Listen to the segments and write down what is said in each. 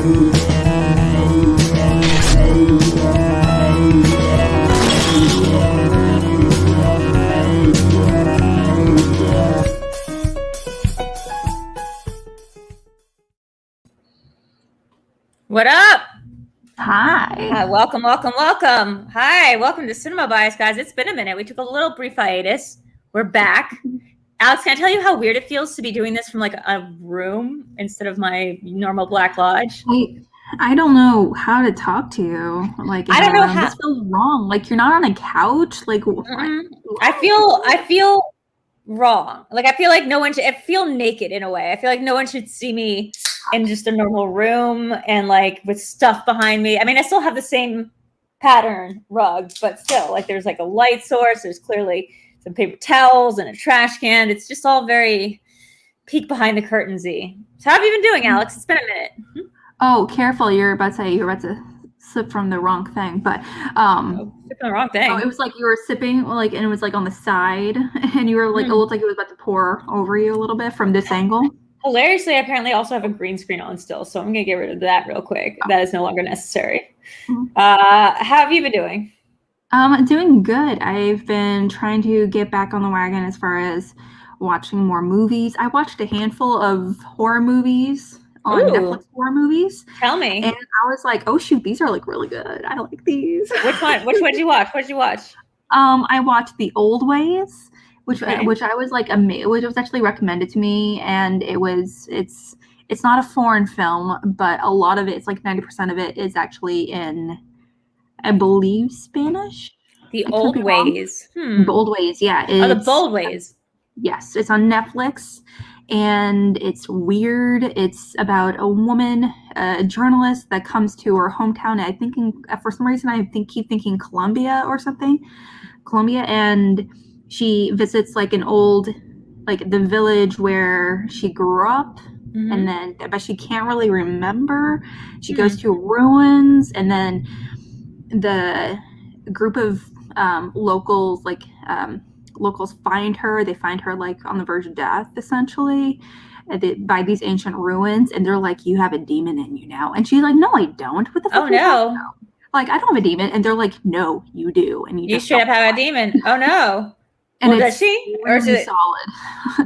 What up? Hi. Welcome. Hi, welcome to Cinema Bias, guys. It's been a minute. We took a little brief hiatus. We're back. Alex, can I tell you how weird it feels to be doing this from like a room instead of my normal Black Lodge? I don't know how to talk to you. Like, I don't know how. This feels wrong. Like, you're not on a couch. Like, I feel wrong. Like, I feel like no one should. I feel naked in a way. I feel like no one should see me in just a normal room and like with stuff behind me. I mean, I still have the same pattern rug, but still, like, there's like a light source. There's clearly some paper towels and a trash can. It's just all very peek behind the curtains-y. So how have you been doing, Alex? It's been a minute. Oh, careful. You're about to sip from the wrong thing. But sip from the wrong thing. Oh, it was like you were sipping, like, and it was like on the side, and you were like, it looked like it was about to pour over you a little bit from this angle. Hilariously, I apparently also have a green screen on still, so I'm gonna get rid of that real quick. That is no longer necessary. How have you been doing? Doing good. I've been trying to get back on the wagon as far as watching more movies. I watched a handful of horror movies on Netflix horror movies. Tell me. And I was like, oh shoot, these are like really good. I like these. Which one? Which one did you watch? What did you watch? I watched The Old Ways, which I was like which was actually recommended to me, and it's not a foreign film, but a lot of it, it's like 90% of it is actually in, I believe, Spanish. The Old Ways. The Old Ways, yeah. The Bold Ways. Yes, it's on Netflix, and it's weird. It's about a woman, a journalist that comes to her hometown. I think for some reason I keep thinking Colombia, and she visits like an old, like the village where she grew up, and then but she can't really remember. She goes to ruins, and then the group of locals find her. They find her like on the verge of death, essentially, by these ancient ruins, and they're like, "You have a demon in you now," and she's like, "No, I don't. What the fuck?" Oh no! Like, I don't have a demon, and they're like, "No, you do," and you straight up have a demon. Oh no! And well, does she? Or is it solid?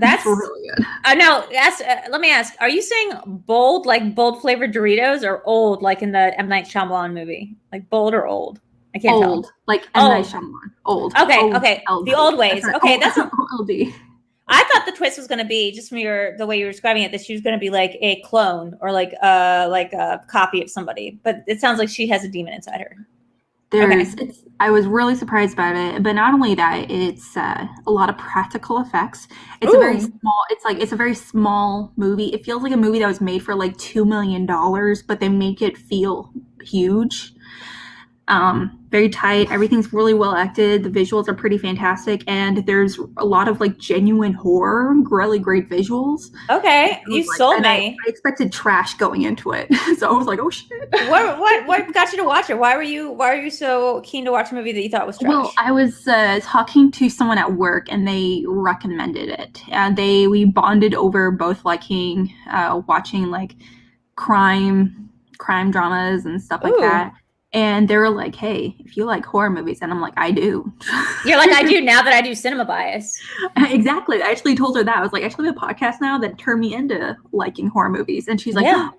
That's really good. No. Let me ask: are you saying bold, like bold flavored Doritos, or old, like in the M. Night Shyamalan movie? Like bold or old? I can't tell. Like M. Night Shyamalan. Old. Okay. Old, okay. LD. The Old Ways. Okay, that's LD. I thought the twist was going to be, just from the way you were describing it, that she was going to be like a clone or like a copy of somebody. But it sounds like she has a demon inside her. I was really surprised about it, but not only that, it's a lot of practical effects. It's a very small movie. It feels like a movie that was made for like $2 million, but they make it feel huge. Very tight. Everything's really well acted. The visuals are pretty fantastic, and there's a lot of like genuine horror, really great visuals. Okay, you sold me. I expected trash going into it, so I was like, "Oh shit!" What got you to watch it? Why were you so keen to watch a movie that you thought was trash? Well, I was talking to someone at work, and they recommended it, and we bonded over both liking watching like crime dramas and stuff like that. And they were like, "Hey, if you like horror movies," and I'm like, "I do." You're like, "I do now that I do Cinema Bias." Exactly. I actually told her that. I was like, "I actually have a podcast now that turned me into liking horror movies," and she's like, "Yeah."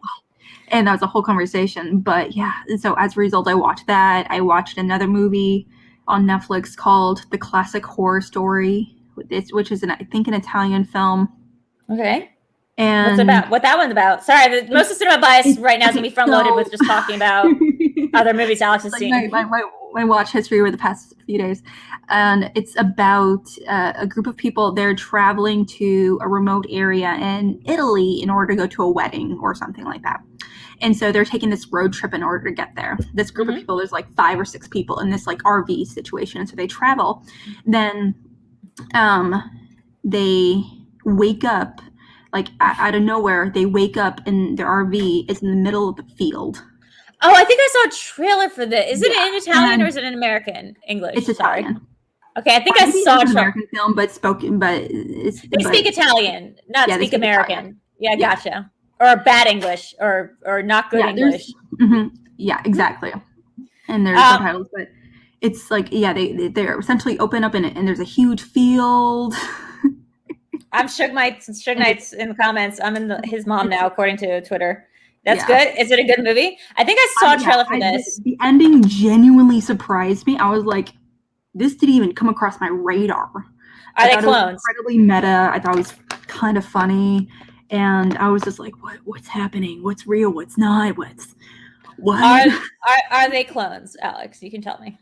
And that was a whole conversation. But yeah, and so as a result, I watched that. I watched another movie on Netflix called The Classic Horror Story, which is I think an Italian film. Okay. And what that one's about? Sorry, most of Cinema Bias right now is gonna be front loaded with just talking about other movies Alex has seen. My watch history over the past few days, and it's about a group of people. They're traveling to a remote area in Italy in order to go to a wedding or something like that. And so they're taking this road trip in order to get there. This group of people, there's like 5 or 6 people in this like RV situation. And so they travel. Then they wake up, like out of nowhere, they wake up and their RV is in the middle of the field. Oh, I think I saw a trailer for this. Is it in Italian or is it in American English? It's Italian. Okay, I think I saw an American film, but they speak Italian, not speak American. Italian. Yeah, gotcha. or bad English or not good English. Yeah, exactly. And there's subtitles, but it's like, yeah, they're essentially open up and there's a huge field. I'm Suge Knight's in the comments. I'm in his mom now, according to Twitter. That's good. Is it a good movie? I think I saw a trailer for this. The ending genuinely surprised me. I was like, this didn't even come across my radar. Are they clones? It was incredibly meta. I thought it was kind of funny. And I was just like, what's happening? What's real? What's not? What? Are they clones, Alex? You can tell me.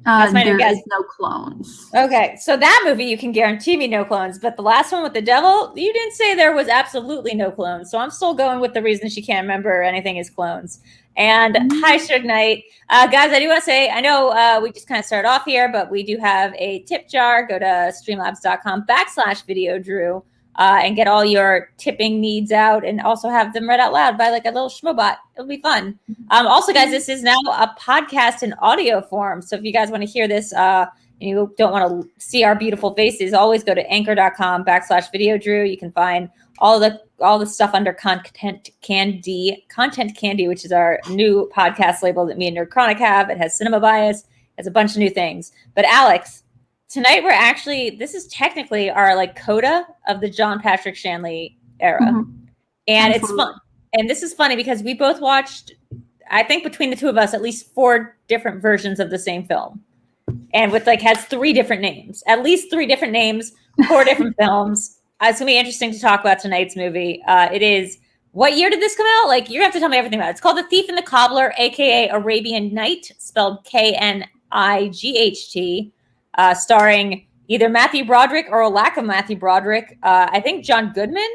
There is no clones. Okay, so that movie you can guarantee me no clones, but the last one with the devil, you didn't say there was absolutely no clones. So I'm still going with the reason she can't remember anything is clones. And hi, Suge Knight. Guys, I do want to say, I know we just kind of started off here, but we do have a tip jar. Go to streamlabs.com/VideoDrew and get all your tipping needs out and also have them read out loud by like a little Schmoebot. It'll be fun. Also, guys, this is now a podcast in audio form. So if you guys want to hear this and you don't want to see our beautiful faces, always go to anchor.com/VideoDrew. You can find all the stuff under Content Candy, which is our new podcast label that me and NerdChronic have. It has cinema bias. It has a bunch of new things. But Alex, tonight we're actually, this is technically our like coda of the John Patrick Shanley era. And it's fun. And this is funny because we both watched, I think between the two of us, at least 4 different versions of the same film. And with like has 3 different names, at least 3 different names, 4 different films. It's going to be interesting to talk about tonight's movie. It is, what year did this come out? Like, you have to tell me everything about it. It's called The Thief and the Cobbler, a.k.a. Arabian Night, spelled Knight, starring either Matthew Broderick or a lack of Matthew Broderick. I think John Goodman.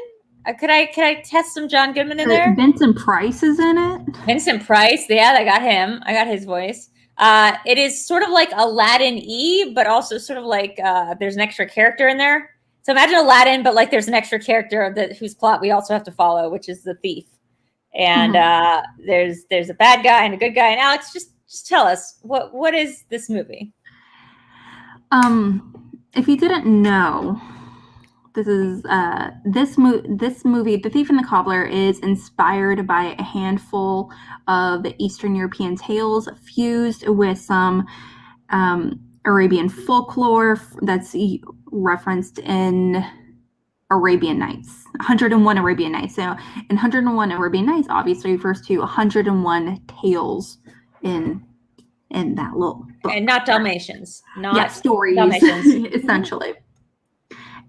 Could I test some John Goodman in there? Vincent Price is in it. Vincent Price. Yeah, I got him. I got his voice. It is sort of like Aladdin-y, but also sort of like there's an extra character in there. So imagine Aladdin, but like there's an extra character whose plot we also have to follow, which is the thief. And there's a bad guy and a good guy. And Alex, just tell us what is this movie? If you didn't know, this is this movie, The Thief and the Cobbler, is inspired by a handful of Eastern European tales fused with some Arabian folklore that's referenced in Arabian Nights, 101 Arabian Nights. So in 101 Arabian Nights obviously refers to 101 tales in that little book. And not Dalmatians. Stories, Dalmatians. Essentially.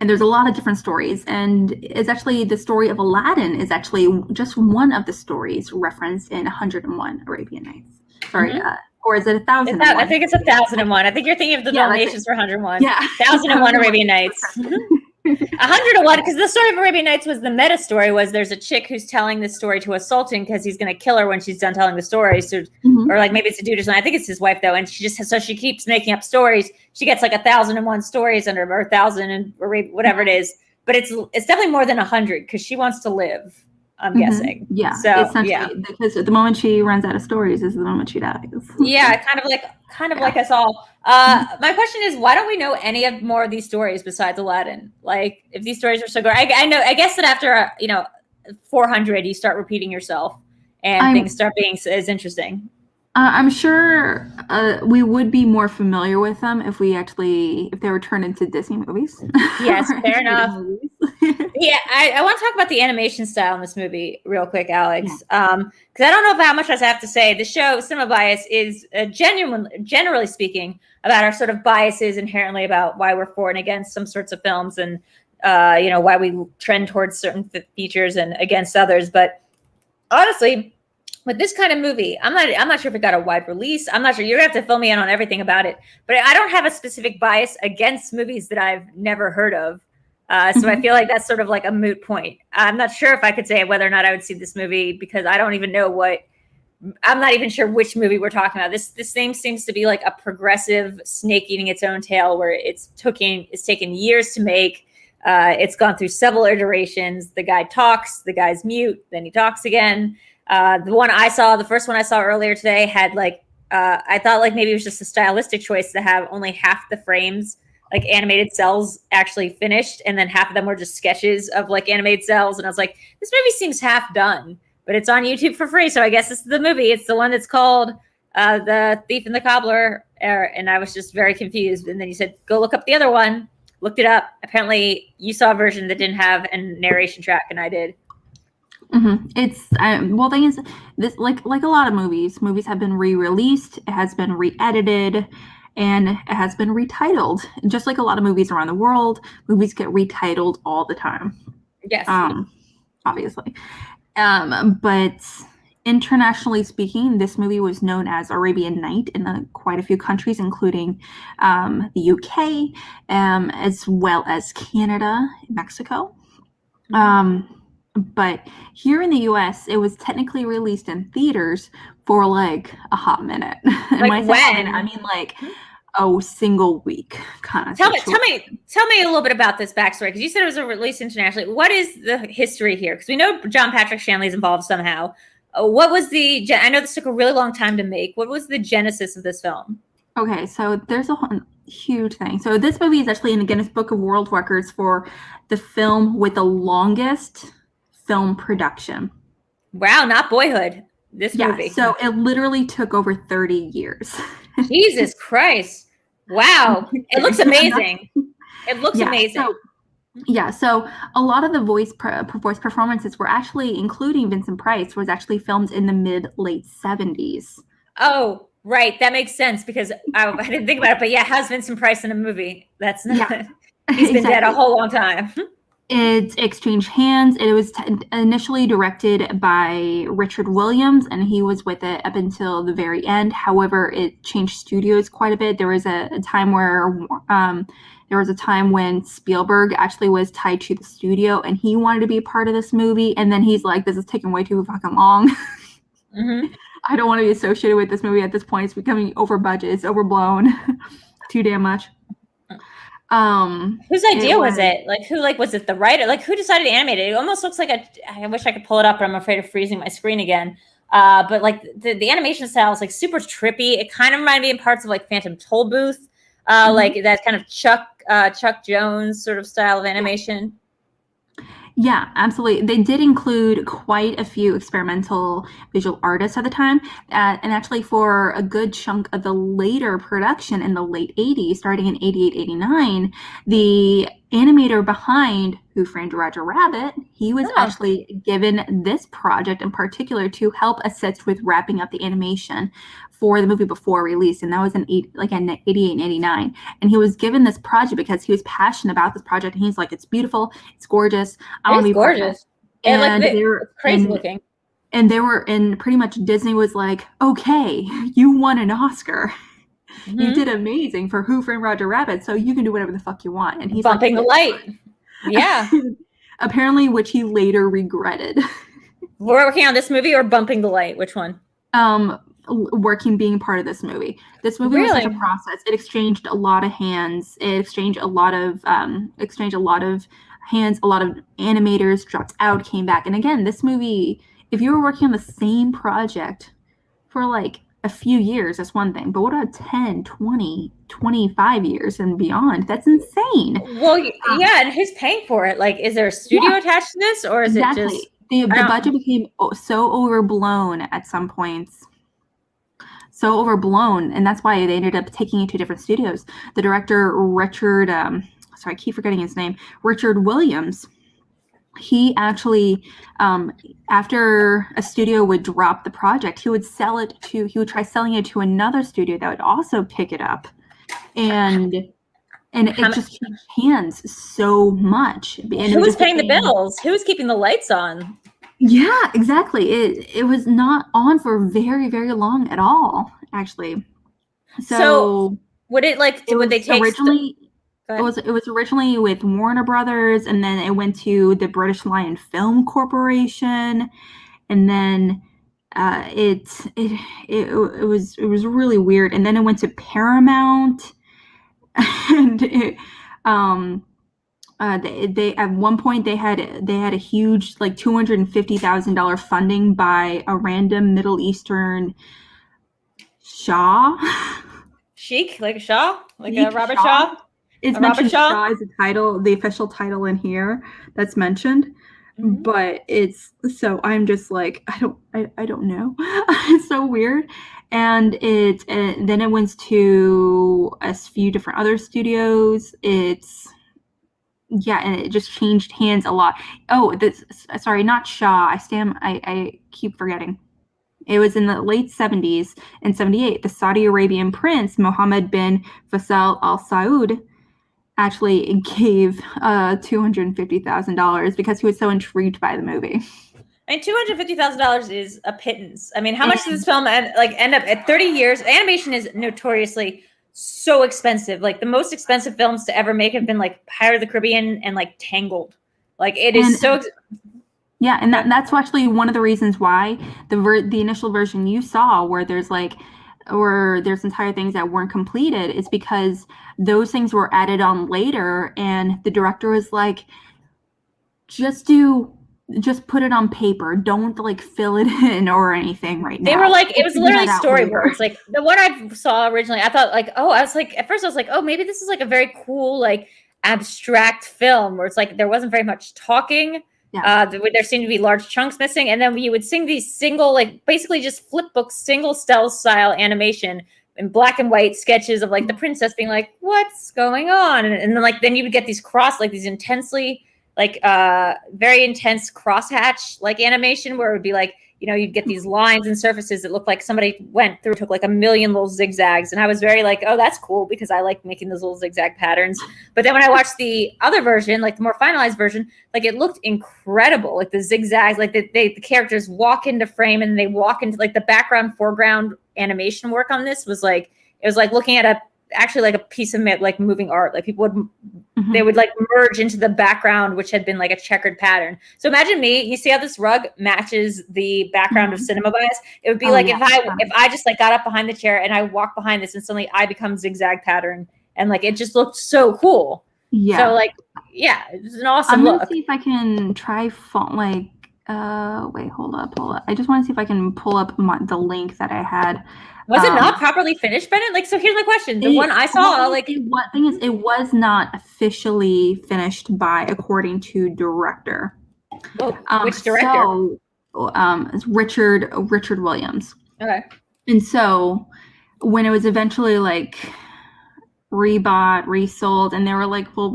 And there's a lot of different stories. And it's actually the story of Aladdin is actually just one of the stories referenced in 101 Arabian Nights. Sorry, or is it 1,001? I think it's 1,001. I think you're thinking of the Dalmatians for 101. Yeah. 1,001 Arabian Nights. 101, because the story of Arabian Nights was the meta story, was there's a chick who's telling this story to a sultan because he's going to kill her when she's done telling the story. So, or like maybe it's a dude or something. I think it's his wife though. And she keeps making up stories. She gets like 1,001 stories under her, 1,000 and whatever it is. But it's definitely more than 100 because she wants to live. I'm guessing. Yeah. So essentially, because the moment she runs out of stories is the moment she dies. Yeah, kind of like us all. My question is, why don't we know any of more of these stories besides Aladdin? Like, if these stories are so good, I know. I guess that after 400, you start repeating yourself, and things start being as interesting. I'm sure we would be more familiar with them if they were turned into Disney movies. Yes, fair enough. Yeah, I want to talk about the animation style in this movie real quick, Alex. Because I don't know how much I have to say. The show, Cinema Bias, is generally speaking, about our sort of biases inherently about why we're for and against some sorts of films and, why we trend towards certain features and against others. But honestly, with this kind of movie, I'm not sure if it got a wide release. I'm not sure. You're gonna have to fill me in on everything about it. But I don't have a specific bias against movies that I've never heard of. So I feel like that's sort of like a moot point. I'm not sure if I could say whether or not I would see this movie because I don't even know I'm not even sure which movie we're talking about. This thing seems to be like a progressive snake eating its own tail where it's taken years to make. It's gone through several iterations. The guy talks, the guy's mute, then he talks again. The first one I saw earlier today had I thought like maybe it was just a stylistic choice to have only half the frames like animated cells actually finished, and then half of them were just sketches of like animated cells. And I was like, this movie seems half done, but it's on YouTube for free, so I guess this is the movie. It's the one that's called The Thief and the Cobbler, and I was just very confused. And then you said, go look up the other one. Looked it up. Apparently, you saw a version that didn't have a narration track, and I did. Mm-hmm. It's well, thing is, this like a lot of movies have been re-released. It has been re-edited, and it has been retitled. Just like a lot of movies around the world, movies get retitled all the time. Yes. Obviously. But internationally speaking, this movie was known as Arabian Night in quite a few countries, including the UK, as well as Canada, Mexico. But here in the US, it was technically released in theaters for like a hot minute. And like when? I mean like a single week kind of Tell me a little bit about this backstory, because you said it was released internationally. What is the history here? Because we know John Patrick Shanley is involved somehow. What was I know this took a really long time to make. What was the genesis of this film? Okay, so there's a huge thing. So this movie is actually in the Guinness Book of World Records for the film with the longest film production. Wow, not Boyhood. This movie. So it literally took over 30 years. Jesus Christ. Wow. It looks amazing. It looks amazing. So a lot of the voice performances were actually, including Vincent Price, was actually filmed in the late 70s. Oh, right. That makes sense, because I didn't think about it. But yeah, how's Vincent Price in a movie? That's not. Yeah, he's been dead a whole long time. It exchanged hands. It was initially directed by Richard Williams, and he was with it up until the very end. However, it changed studios quite a bit. There was a time when Spielberg actually was tied to the studio, and he wanted to be a part of this movie. And then he's like, "This is taking way too fucking long. I don't want to be associated with this movie at this point. It's becoming over budget. It's overblown, too damn much." Whose idea was it? Like, who, like, was it the writer? Like, who decided to animate it? It almost looks like I wish I could pull it up, but I'm afraid of freezing my screen again. But like the animation style is like super trippy. It kind of reminded me in parts of like Phantom Tollbooth, like that kind of Chuck Jones sort of style of animation. Yeah, absolutely. They did include quite a few experimental visual artists at the time. And actually for a good chunk of the later production in the late 80s, starting in 88, 89, the animator behind Who Framed Roger Rabbit, he was actually given this project in particular to help assist with wrapping up the animation for the movie before release, and that was in 88 and 89. And he was given this project because he was passionate about this project, and he's like, "It's beautiful, it's gorgeous. I want to be gorgeous." And they were crazy looking. And pretty much Disney was like, "Okay, you won an Oscar. You did amazing for Who Framed Roger Rabbit, so you can do whatever the fuck you want." And he's bumping the light. Yeah. Apparently, which he later regretted. We're working on this movie or Bumping the Light? Which one? Being part of this movie. This movie was such a process. It exchanged a lot of hands. It exchanged a lot of hands. A lot of animators dropped out, came back. And again, this movie, if you were working on the same project for like a few years, that's one thing. But what about 10, 20, 25 years and beyond? That's insane. Well, yeah, and who's paying for it? Like, is there a studio attached to this, or is it just... The budget became so overblown at some points. So overblown, and that's why they ended up taking it to different studios. The director, Richard, I keep forgetting his name, Richard Williams, he actually, after a studio would drop the project, he would try selling it to another studio that would also pick it up. And it just changed hands so much. And who was paying the bills? Who was keeping the lights on? Yeah, exactly. It was not on for very, very long at all, actually. So would it like? Would they take originally? It was originally with Warner Brothers, and then it went to the British Lion Film Corporation, and then it was really weird. And then it went to Paramount, and they at one point they had a huge like $250,000 funding by a random Middle Eastern Shah. Sheik, like a Shah, like a Robert Shah. it's mentioned Shaw as the title, the official title in here that's mentioned. But it's so I'm just like I don't know. It's so weird. And then it went to a few different other studios. And it just changed hands a lot. Oh, sorry, not Shaw. I keep forgetting. It was in the late 70s. In 78, the Saudi Arabian prince Mohammed bin Faisal Al Saud actually gave $250,000 because he was so intrigued by the movie. I mean, $250,000 is a pittance. I mean, how much does this film end up at 30 years? Animation is notoriously so expensive. Like the most expensive films to ever make have been like Pirates of the Caribbean and like Tangled. Like it is yeah, and that's actually one of the reasons why the initial version you saw where there's entire things that weren't completed is because those things were added on later, and the director was like, just put it on paper. Don't like fill it in or anything right now. They were like, it was literally storyboards. Like the one I saw originally, I thought like, at first I was like, oh, maybe this is like a very cool, like abstract film where it's like, there wasn't very much talking. Yeah. There seemed to be large chunks missing. And then you would sing these single, like basically just flip book, single cell style animation in black and white sketches of like the princess being like, what's going on? And then you would get these these intensely, like very intense crosshatch like animation where it would be like, you'd get these lines and surfaces that looked like somebody took like a million little zigzags. And I was very like, oh, that's cool because I like making those little zigzag patterns. But then when I watched the other version, like the more finalized version, like it looked incredible. Like the zigzags, like the characters walk into frame and they walk into like the background, foreground animation work on this was like, it was like looking at actually like a piece of like moving art. Like people would they would like merge into the background, which had been like a checkered pattern. So imagine me, you see how this rug matches the background of Cinema Bias? It would be if I just like got up behind the chair and I walked behind this and suddenly I become zigzag pattern and like it just looked so cool. Yeah. So like it's an awesome look. I'm gonna see if I can try wait, hold up. I just want to see if I can pull up the link that I had. Was it not properly finished, Bennett? Like, so here's my question. The one I saw, what thing is, it was not officially finished according to director. Well, which director? So, it's Richard Williams. Okay. And so, when it was eventually like rebought, resold, and they were like, well,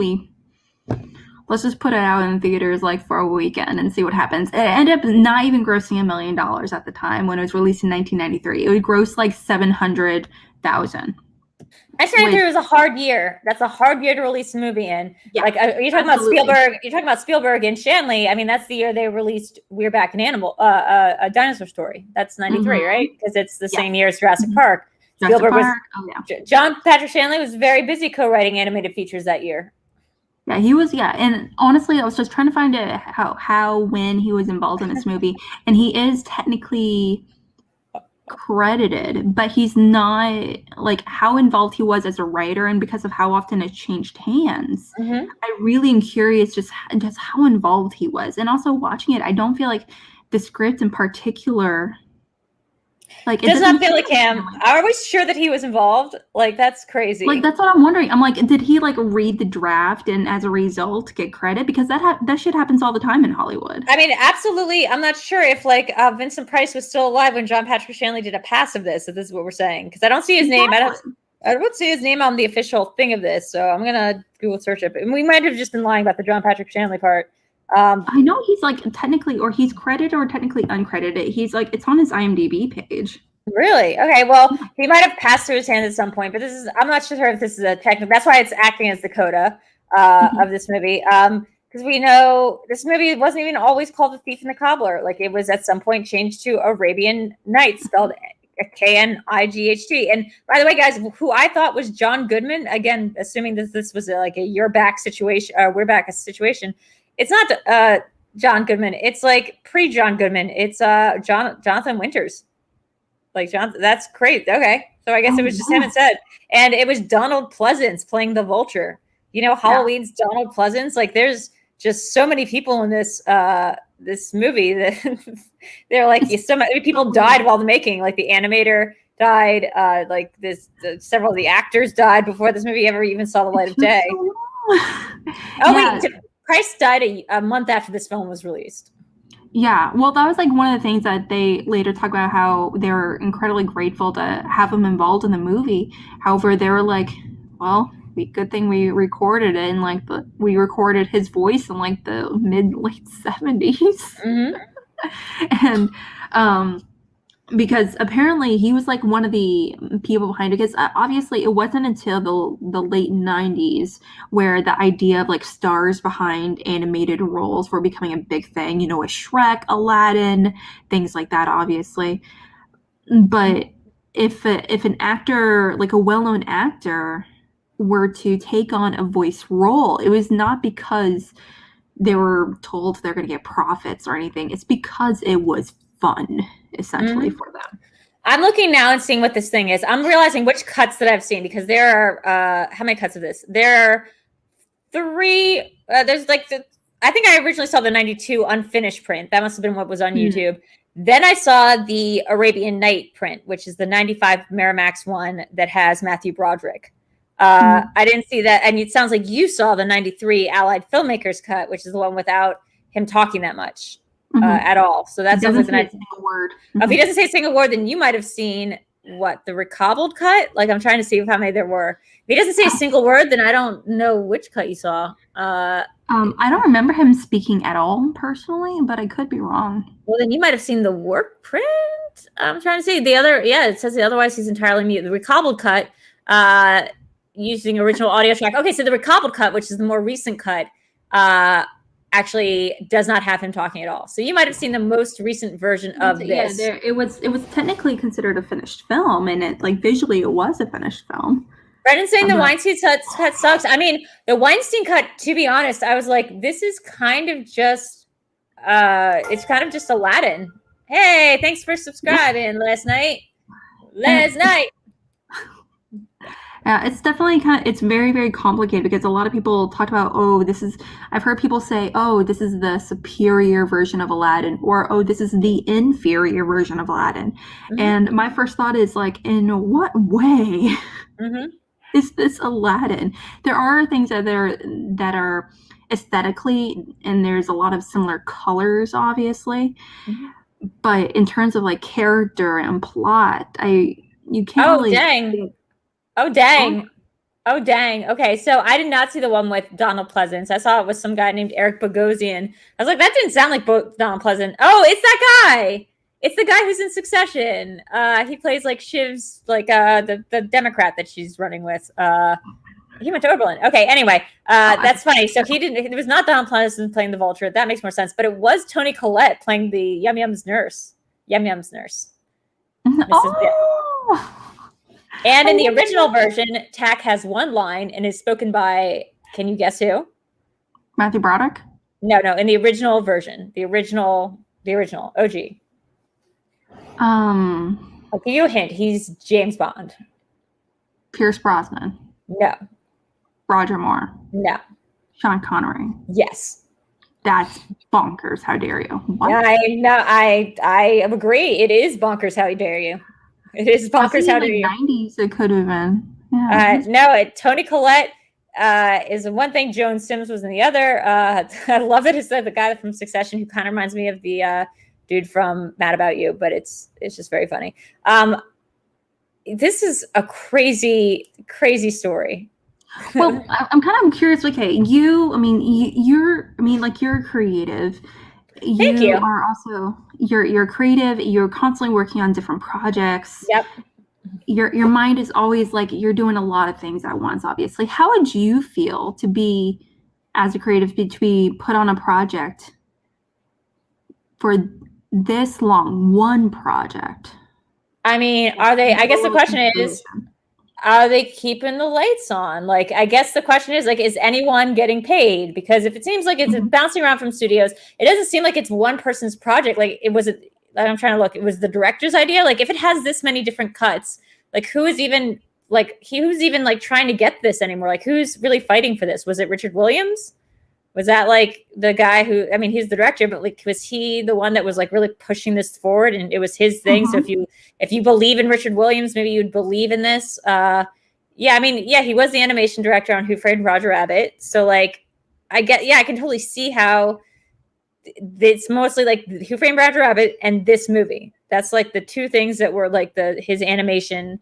let's just put it out in theaters like for a weekend and see what happens. It ended up not even grossing $1 million at the time when it was released in 1993. It would gross like $700,000. 1993 was a hard year. That's a hard year to release a movie in. Yeah, like you're talking about Spielberg. You're talking about Spielberg and Shanley. I mean, that's the year they released We're Back in A Dinosaur Story. That's 93, right? Because it's the same year as Jurassic Park. Spielberg was. John Patrick Shanley was very busy co-writing animated features that year. Yeah, he was. Yeah, and honestly, I was just trying to find out when he was involved in this movie, and he is technically credited, but he's not like how involved he was as a writer, and because of how often it changed hands. I really am curious just how involved he was, and also watching it, I don't feel like the script in particular. Like, it does not feel like him. Are we sure that he was involved? Like, that's crazy. Like, that's what I'm wondering. I'm like, did he like read the draft and as a result get credit? Because that shit happens all the time in Hollywood. I mean, absolutely. I'm not sure if like Vincent Price was still alive when John Patrick Shanley did a pass of this. If this is what we're saying, because I don't see his name. I don't see his name on the official thing of this. So I'm gonna Google search it. And we might have just been lying about the John Patrick Shanley part. I know he's like technically, or he's credited or technically uncredited. He's like, it's on his IMDb page. Really? Okay. Well, he might have passed through his hands at some point, but I'm not sure if this is a technical. That's why it's acting as the coda of this movie. Because we know this movie wasn't even always called The Thief and the Cobbler. Like it was at some point changed to Arabian Nights, spelled Knight. And by the way, guys, who I thought was John Goodman, again, assuming that this was like a You're Back situation, We're Back a situation. It's not John Goodman. It's like pre-John Goodman. It's Jonathan Winters. Like John, that's great. Okay, so I guess it was just him instead, and it was Donald Pleasance playing the Vulture. You know, Halloween's Donald Pleasance. Like, there's just so many people in this this movie that they're like so many people died while the making. Like the animator died. Like several of the actors died before this movie ever even saw the light of day. Wait, Price died a month after this film was released. Yeah, well, that was like one of the things that they later talk about, how they were incredibly grateful to have him involved in the movie. However, they were like, well, good thing we recorded it, and like we recorded his voice in like the late 70s. And because apparently he was like one of the people behind it, because obviously it wasn't until the late 90s where the idea of like stars behind animated roles were becoming a big thing, you know, with Shrek, Aladdin, things like that, obviously. But if an actor, like a well-known actor, were to take on a voice role, it was not because they were told they're going to get profits or anything. It's because it was fun, essentially, for them. I'm looking now and seeing what this thing is. I'm realizing which cuts that I've seen, because there are how many cuts of this? There are 3. There's like I think I originally saw the 92 unfinished print. That must have been what was on YouTube. Then I saw the Arabian Night print, which is the 95 Miramax one that has Matthew Broderick. I didn't see that. And it sounds like you saw the 93 Allied Filmmakers cut, which is the one without him talking that much. At all. So that sounds like the nice word. If he doesn't say a single word, then you might have seen the recobbled cut. Like, I'm trying to see how many there were. If he doesn't say a single word, then I don't know which cut you saw. I don't remember him speaking at all personally, but I could be wrong. Well, then you might have seen the work print. I'm trying to see the other. Yeah, it says otherwise he's entirely mute. The recobbled cut, using original audio track. Okay, so the recobbled cut, which is the more recent cut, actually does not have him talking at all. So you might have seen the most recent version of this. Yeah, it was technically considered a finished film, and it like visually it was a finished film. Brendan's saying the Weinstein cut sucks. I mean, the Weinstein cut, to be honest, I was like, this is kind of just it's kind of just Aladdin. Hey, thanks for subscribing last night. Yeah, it's definitely it's very, very complicated, because a lot of people talk about, I've heard people say, this is the superior version of Aladdin, or, this is the inferior version of Aladdin. And my first thought is like, in what way is this Aladdin? There are things that are aesthetically, and there's a lot of similar colors, obviously. But in terms of like character and plot, you can't really... Dang. Oh, dang. Okay, so I did not see the one with Donald Pleasance. I saw it with some guy named Eric Bogosian. I was like, that didn't sound like Donald Pleasance. Oh, it's that guy. It's the guy who's in Succession. He plays like Shiv's, like the Democrat that she's running with. He went to Oberlin. Okay, anyway, that's funny. So it was not Donald Pleasance playing the Vulture. That makes more sense. But it was Toni Collette playing the Yum Yum's nurse. Yum Yum's nurse. And in the original version, Tack has one line and is spoken by, can you guess who? Matthew Broderick? No, in the original version. The original OG. I'll give you a hint. He's James Bond. Pierce Brosnan? No. Roger Moore? No. Sean Connery? Yes. That's bonkers. How dare you? What? I agree. It is bonkers. How dare you? It is bonkers. How dare you? 90s it could have been. Yeah. No, Toni Collette is one thing. Joan Sims was in the other. I love it. It's the guy from Succession who kind of reminds me of the dude from Mad About You, but it's just very funny. This is a crazy story. Well, I'm kind of curious. Okay, you're a creative. Thank you. Are also you're creative. You're constantly working on different projects. Yep. Your mind is always like you're doing a lot of things at once. Obviously, how would you feel to be, as a creative, to be put on a project for this long, one project? I mean, are they? I guess the question is, are they keeping the lights on? Like, I guess the question is, like, is anyone getting paid? Because if it seems like it's bouncing around from studios, it doesn't seem like it's one person's project. Like, I'm trying to look. It was the director's idea. Like, if it has this many different cuts, like, who's even trying to get this anymore? Like, who's really fighting for this? Was it Richard Williams? Was that like the guy who, I mean, he's the director, but like, was he the one that was like really pushing this forward and it was his thing? So if you believe in Richard Williams, maybe you'd believe in this. Yeah, I mean, yeah, he was the animation director on Who Framed Roger Rabbit. So like, I can totally see how it's mostly like Who Framed Roger Rabbit and this movie. That's like the two things that were like his animation.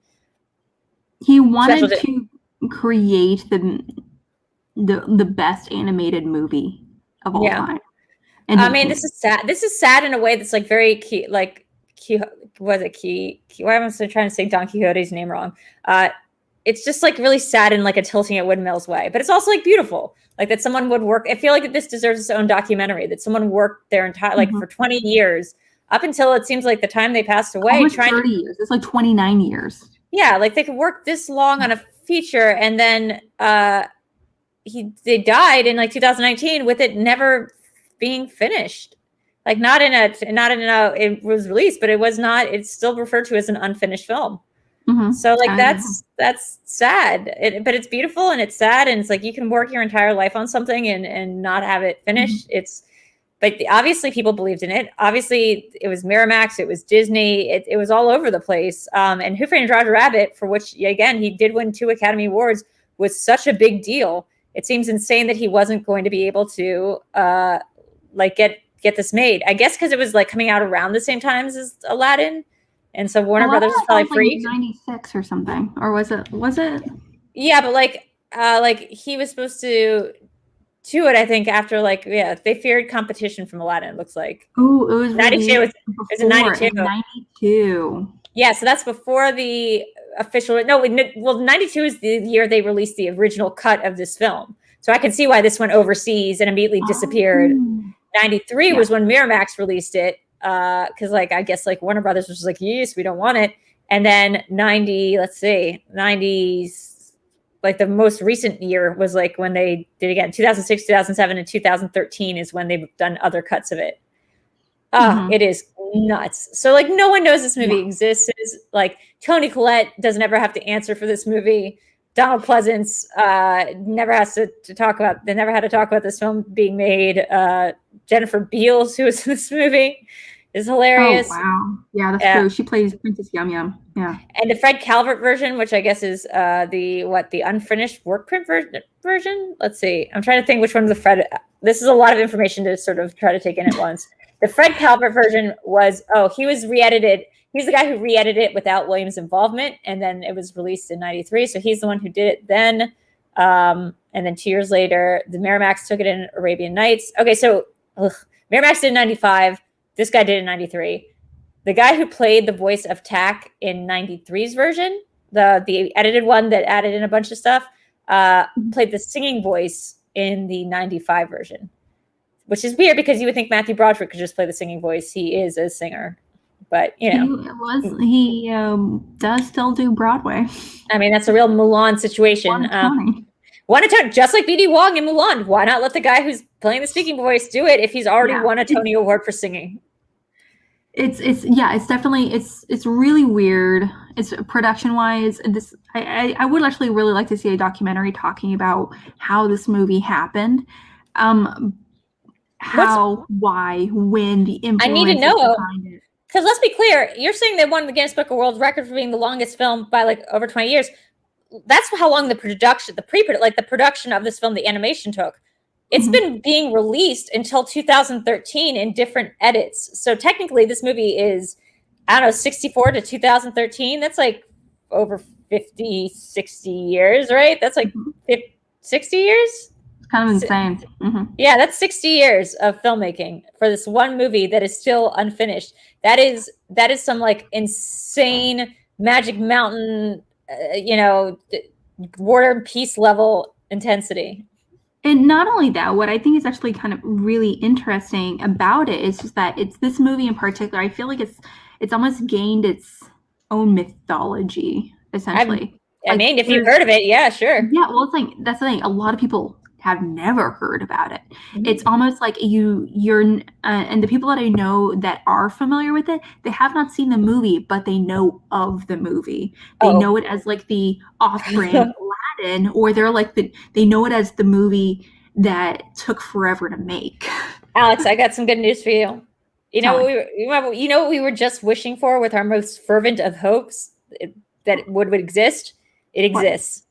He wanted to create the best animated movie of all time. And I mean, this is sad. This is sad in a way that's like very key. Like, was it key? Why am I trying to say Don Quixote's name wrong? It's just like really sad in like a tilting at windmills way, but it's also like beautiful. Like that someone would work. I feel like this deserves its own documentary. That someone worked their entire like for 20 years up until it seems like the time they passed away. Almost 30 years. It's like 29 years. Yeah, like they could work this long on a feature, and then they died in like 2019 with it never being finished. Like not in a it was released, but it was not. It's still referred to as an unfinished film. So like that's sad, but it's beautiful and it's sad, and it's like you can work your entire life on something and not have it finished. But obviously people believed in it. Obviously it was Miramax, it was Disney, it was all over the place. And Who Framed Roger Rabbit, for which again he did win 2 Academy Awards, was such a big deal. It seems insane that he wasn't going to be able to like get this made. I guess because it was like coming out around the same times as Aladdin. And so Warner Brothers was probably free. Like 96 or something. Or was it? Yeah, but like he was supposed to do it, I think, after like, they feared competition from Aladdin, it looks like. Oh, it was 92. It was in 92. 92. Yeah, so that's before the official. No, 92 is the year they released the original cut of this film. So I can see why this went overseas and immediately disappeared. 93 was when Miramax released it. Because like I guess like Warner Brothers was just like, yes, we don't want it. And then 90s, like the most recent year was like when they did again. 2006, 2007, and 2013 is when they've done other cuts of it. It is nuts. So like no one knows this movie exists. It's like Toni Collette doesn't ever have to answer for this movie. Donald Pleasance never has to talk about. They never had to talk about this film being made. Jennifer Beals, who was in this movie, is hilarious. Oh wow! Yeah, that's true. She plays Princess Yum Yum. Yeah. And the Fred Calvert version, which I guess is the unfinished work print version. Let's see. I'm trying to think which one of the Fred. This is a lot of information to sort of try to take in at once. The Fred Calvert version was he was re-edited. He's the guy who re-edited it without Williams' involvement, and then it was released in 93. So he's the one who did it then. And then 2 years later, the Miramax took it in Arabian Nights. Okay, so Miramax did in 95. This guy did in 93. The guy who played the voice of Tack in 93's version, the edited one that added in a bunch of stuff, played the singing voice in the 95 version, which is weird because you would think Matthew Broderick could just play the singing voice. He is a singer. But you know, he does still do Broadway. I mean, that's a real Mulan situation. Won a Tony, just like B.D. Wong in Mulan. Why not let the guy who's playing the speaking voice do it if he's already won a Tony Award for singing? It's definitely it's really weird. It's production wise, and this I would actually really like to see a documentary talking about how this movie happened. Why, when, the influence. I need to know. Because let's be clear, you're saying they won the Guinness Book of World Record for being the longest film by like over 20 years. That's how long the production of this film, the animation took. It's been being released until 2013 in different edits. So technically this movie is, 64 to 2013. That's like over 50, 60 years, right? That's like 60 years? Kind of insane. Yeah, that's 60 years of filmmaking for this one movie that is still unfinished. That is some like insane Magic Mountain, War and Peace level intensity. And not only that, what I think is actually kind of really interesting about it is just that it's this movie in particular. I feel like it's almost gained its own mythology, essentially. I mean, if you've heard of it, yeah, sure. Yeah, well, it's like that's the thing. A lot of people have never heard about it. It's almost like you're and the people that I know that are familiar with it, they have not seen the movie, but they know of the movie. They know it as like the off-brand Aladdin, or they're like they know it as the movie that took forever to make. Alex, I got some good news for you. You know what we were just wishing for with our most fervent of hopes that it would exist? It exists.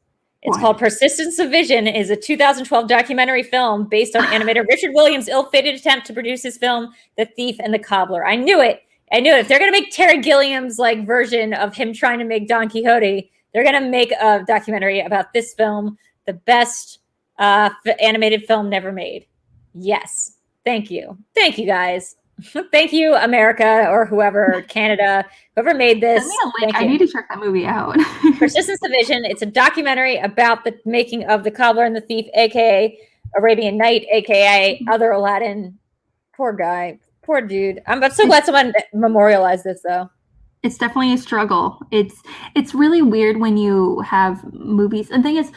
It's called Persistence of Vision. Is a 2012 documentary film based on animator Richard Williams' ill-fated attempt to produce his film The Thief and the Cobbler. I knew it. If they're going to make Terry Gilliam's like version of him trying to make Don Quixote, they're going to make a documentary about this film, the best animated film never made. Yes. Thank you. Thank you, guys. Thank you, America, or whoever, Canada, whoever made this. I need to check that movie out. Persistence of Vision. It's a documentary about the making of The Cobbler and the Thief, aka Arabian Night, aka Other Aladdin. Poor guy. Poor dude. I'm so glad someone memorialized this, though. It's definitely a struggle. It's really weird when you have movies. And the thing is,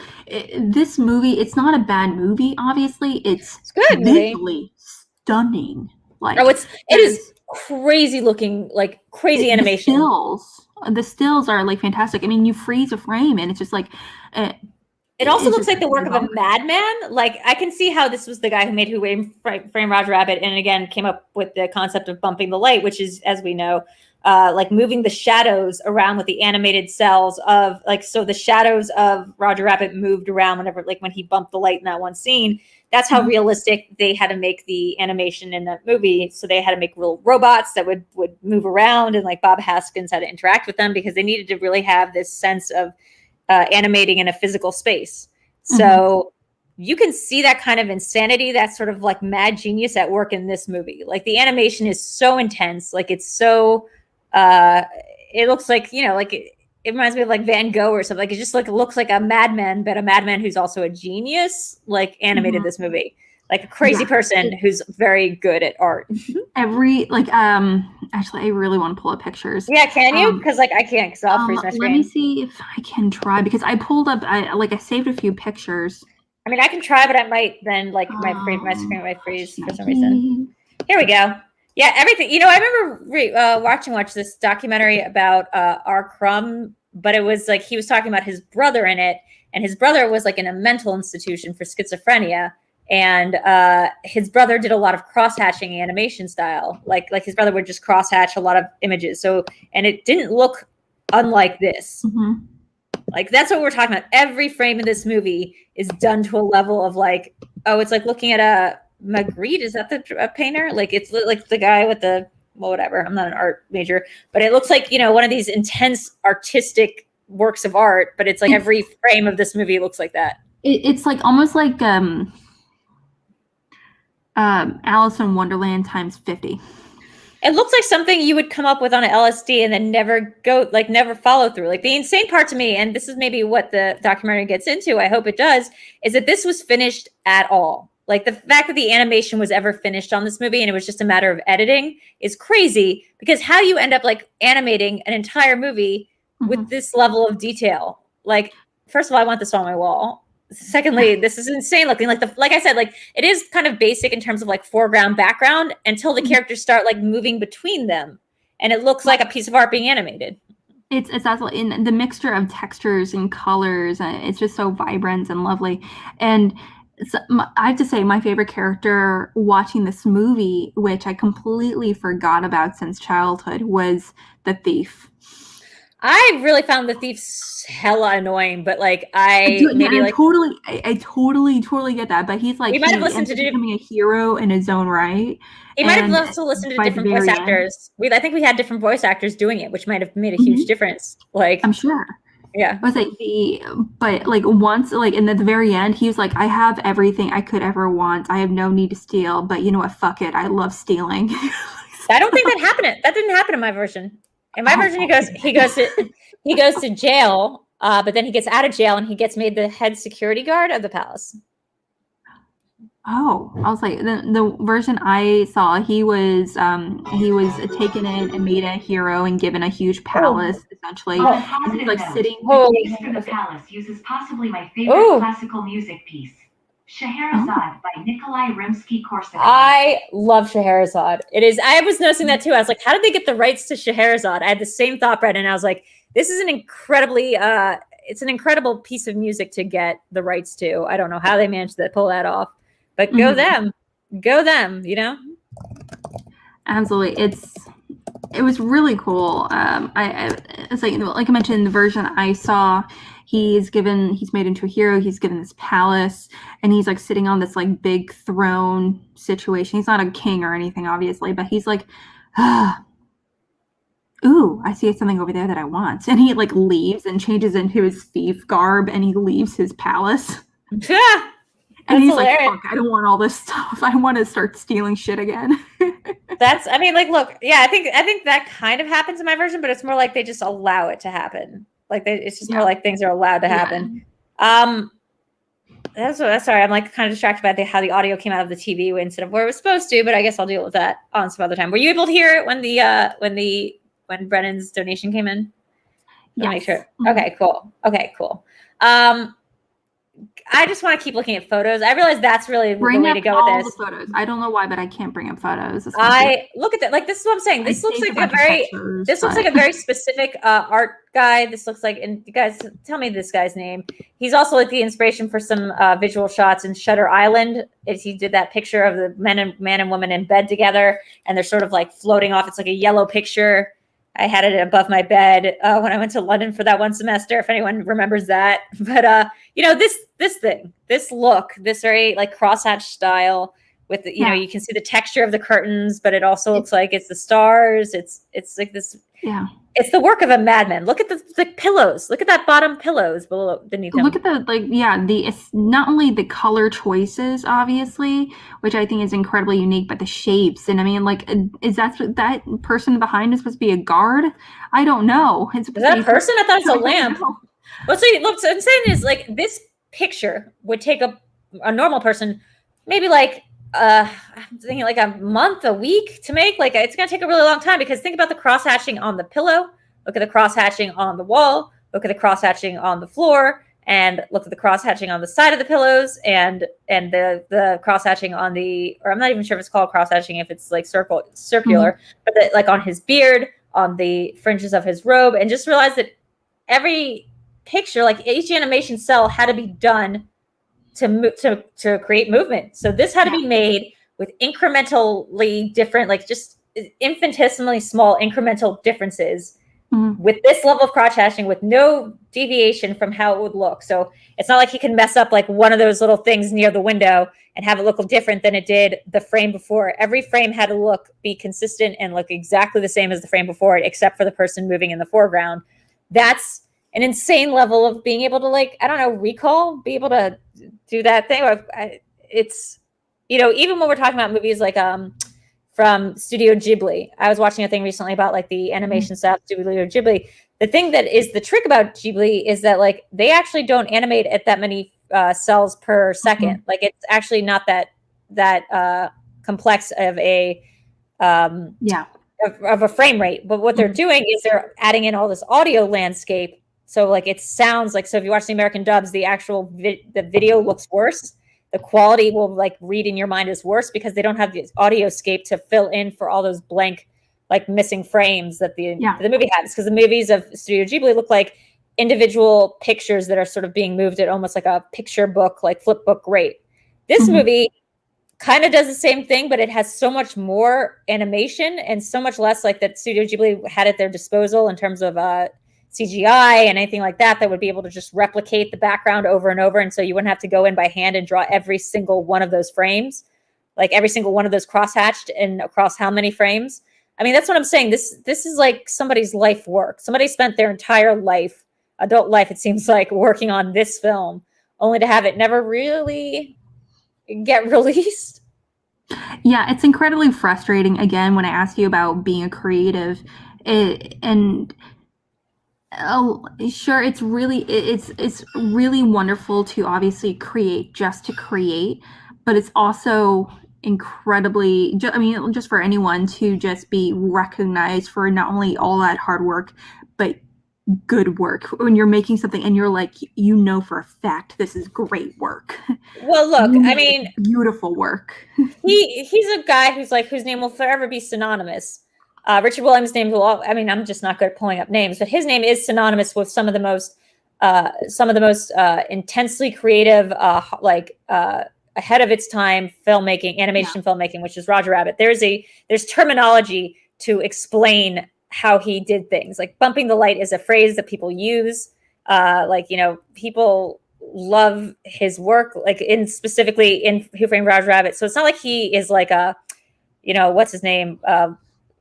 this movie, it's not a bad movie, obviously. It's good visually stunning. Like, it is crazy looking, like crazy animation. The stills are like fantastic. I mean, you freeze a frame and it's just like it also looks like the work of a madman. Like, I can see how this was the guy who framed Roger Rabbit, and again came up with the concept of bumping the light, which is, as we know, like moving the shadows around with the animated cells of like, so the shadows of Roger Rabbit moved around whenever, like when he bumped the light in that one scene. That's how realistic they had to make the animation in that movie. So they had to make little robots that would move around, and like Bob Haskins had to interact with them because they needed to really have this sense of animating in a physical space. So you can see that kind of insanity, that sort of like mad genius at work in this movie. Like the animation is so intense. Like it's so, it looks like, like it reminds me of like Van Gogh or something. Like it just like looks like a madman, but a madman who's also a genius, like animated this movie. Like a crazy person who's very good at art. Actually, I really want to pull up pictures. Yeah, can you? Because like I can't, because I'll freeze my screen. Let me see if I can try, because I pulled up, I saved a few pictures. I mean, I can try, but I might then like my screen might freeze for some reason. Here we go. Yeah, everything. I remember watching this documentary about R. Crumb, but it was like he was talking about his brother in it, and his brother was like in a mental institution for schizophrenia, and his brother did a lot of cross-hatching animation style. Like his brother would just cross-hatch a lot of images. So, and it didn't look unlike this. Like that's what we're talking about. Every frame in this movie is done to a level of like, oh, it's like looking at a Magritte. Is that the painter? Like it's like the guy with the, well, whatever. I'm not an art major, but it looks like, one of these intense artistic works of art, but it's like every frame of this movie looks like that. It's like almost like Alice in Wonderland times 50. It looks like something you would come up with on an LSD and then never follow through. Like the insane part to me, and this is maybe what the documentary gets into, I hope it does, is that this was finished at all. Like the fact that the animation was ever finished on this movie and it was just a matter of editing is crazy, because how do you end up like animating an entire movie with this level of detail? Like, first of all, I want this on my wall. Secondly, this is insane looking. Like I said, like it is kind of basic in terms of like foreground, background until the characters start like moving between them, and it looks like a piece of art being animated. It's absolutely in the mixture of textures and colors. It's just so vibrant and lovely. And I have to say, my favorite character watching this movie, which I completely forgot about since childhood, was the thief. I really found the thief hella annoying, but like I totally get that. But he's like, he might have listened to becoming a hero in his own right. He might have also listened to different voice actors. I think we had different voice actors doing it, which might have made a huge difference. Like, I'm sure. Yeah. I was like but like once, like, and at the very end, he was like, I have everything I could ever want. I have no need to steal, but you know what? Fuck it. I love stealing. I don't think that happened. That didn't happen in my version. In my version, he goes to jail, but then he gets out of jail and he gets made the head security guard of the palace. Oh, I was like, the version I saw, he was taken in and made a hero and given a huge palace, essentially. And he's like sitting. The palace uses possibly my favorite classical music piece, Scheherazade by Nikolai Rimsky-Korsakov. I love Scheherazade. It is. I was noticing that too. I was like, how did they get the rights to Scheherazade? I had the same thought, Brett, and I was like, this is an incredibly, it's an incredible piece of music to get the rights to. I don't know how they managed to pull that off, but go them, you know? Absolutely. It was really cool. It's like I mentioned, the version I saw, he's made into a hero. He's given this palace, and he's like sitting on this like big throne situation. He's not a king or anything, obviously, but he's like, ooh, I see something over there that I want. And he like leaves and changes into his thief garb, and he leaves his palace. Yeah. And he's hilarious. Like, fuck, I don't want all this stuff. I want to start stealing shit again. I mean, like, look, yeah, I think that kind of happens in my version, but it's more like they just allow it to happen. Like, it's just more like things are allowed to happen. Sorry, I'm like kind of distracted by how the audio came out of the TV instead of where it was supposed to, but I guess I'll deal with that on some other time. Were you able to hear it when Brennan's donation came in? Yeah. Make sure. Okay, cool. I just want to keep looking at photos. I realize that's really the way to go with this. The photos. I don't know why, but I can't bring up photos. I look at that. Like, this is what I'm saying. This looks like a very specific art guy. This looks like, and you guys tell me this guy's name. He's also like the inspiration for some visual shots in Shutter Island. He did that picture of the man and woman in bed together, and they're sort of like floating off. It's like a yellow picture. I had it above my bed when I went to London for that one semester, if anyone remembers that. But, you know, this look, this very like crosshatch style with, you know, you can see the texture of the curtains, but it also looks like it's the stars. It's like this. Yeah. It's the work of a madman. Look at the pillows. Look at that bottom pillows beneath them. Look at it's not only the color choices, obviously, which I think is incredibly unique, but the shapes. And I mean, like, is that person behind is supposed to be a guard? I don't know. Is that a person? I thought it's a lamp. Well, so look, so I'm saying is like this picture would take a normal person maybe like I'm thinking like a month, a week to make. Like, it's going to take a really long time, because think about the cross hatching on the pillow. Look at the cross hatching on the wall. Look at the cross hatching on the floor, and look at the cross hatching on the side of the pillows, and the cross hatching on or I'm not even sure if it's called cross hatching, if it's like circular, but like on his beard, on the fringes of his robe, and just realize that every picture, like each animation cell, had to be done to create movement. So this had to be made with incrementally different, like just infinitesimally small incremental differences with this level of crotch hatching, with no deviation from how it would look. So it's not like he can mess up like one of those little things near the window and have it look different than it did the frame before. Every frame had to be consistent and look exactly the same as the frame before it, except for the person moving in the foreground. That's an insane level of being able to, like, I don't know, be able to do that thing. It's, you know, even when we're talking about movies like from Studio Ghibli, I was watching a thing recently about like the animation stuff, Studio Ghibli. The thing that is the trick about Ghibli is that like they actually don't animate at that many cells per second. Like, it's actually not that complex of a of a frame rate. But what they're doing is they're adding in all this audio landscape. So like it sounds like, so if you watch the American dubs, the actual the video looks worse. The quality will like read in your mind as worse, because they don't have the audio scape to fill in for all those blank, like missing frames that the movie has. Because the movies of Studio Ghibli look like individual pictures that are sort of being moved at almost like a picture book, like flip book rate. This movie kind of does the same thing, but it has so much more animation and so much less like that Studio Ghibli had at their disposal in terms of CGI and anything like that would be able to just replicate the background over and over. And so you wouldn't have to go in by hand and draw every single one of those frames, like every single one of those cross-hatched and across how many frames. I mean, that's what I'm saying. This is like somebody's life work. Somebody spent their entire life, adult life, it seems like, working on this film, only to have it never really get released. Yeah, it's incredibly frustrating. Again, when I asked you about being a creative, sure, it's really wonderful to obviously create just to create, but it's also incredibly, I mean, just for anyone to just be recognized for not only all that hard work, but good work. When you're making something and you're like, you know for a fact this is great work. Well, look, I mean, beautiful work. He's a guy whose name will forever be synonymous. Richard Williams' name will, I mean, I'm just not good at pulling up names, but his name is synonymous with some of the most intensely creative, ahead of its time filmmaking, animation filmmaking, which is Roger Rabbit. There's terminology to explain how he did things. Like bumping the light is a phrase that people use. Like, you know, people love his work, like specifically in Who Framed Roger Rabbit. So it's not like he is like a, you know, what's his name?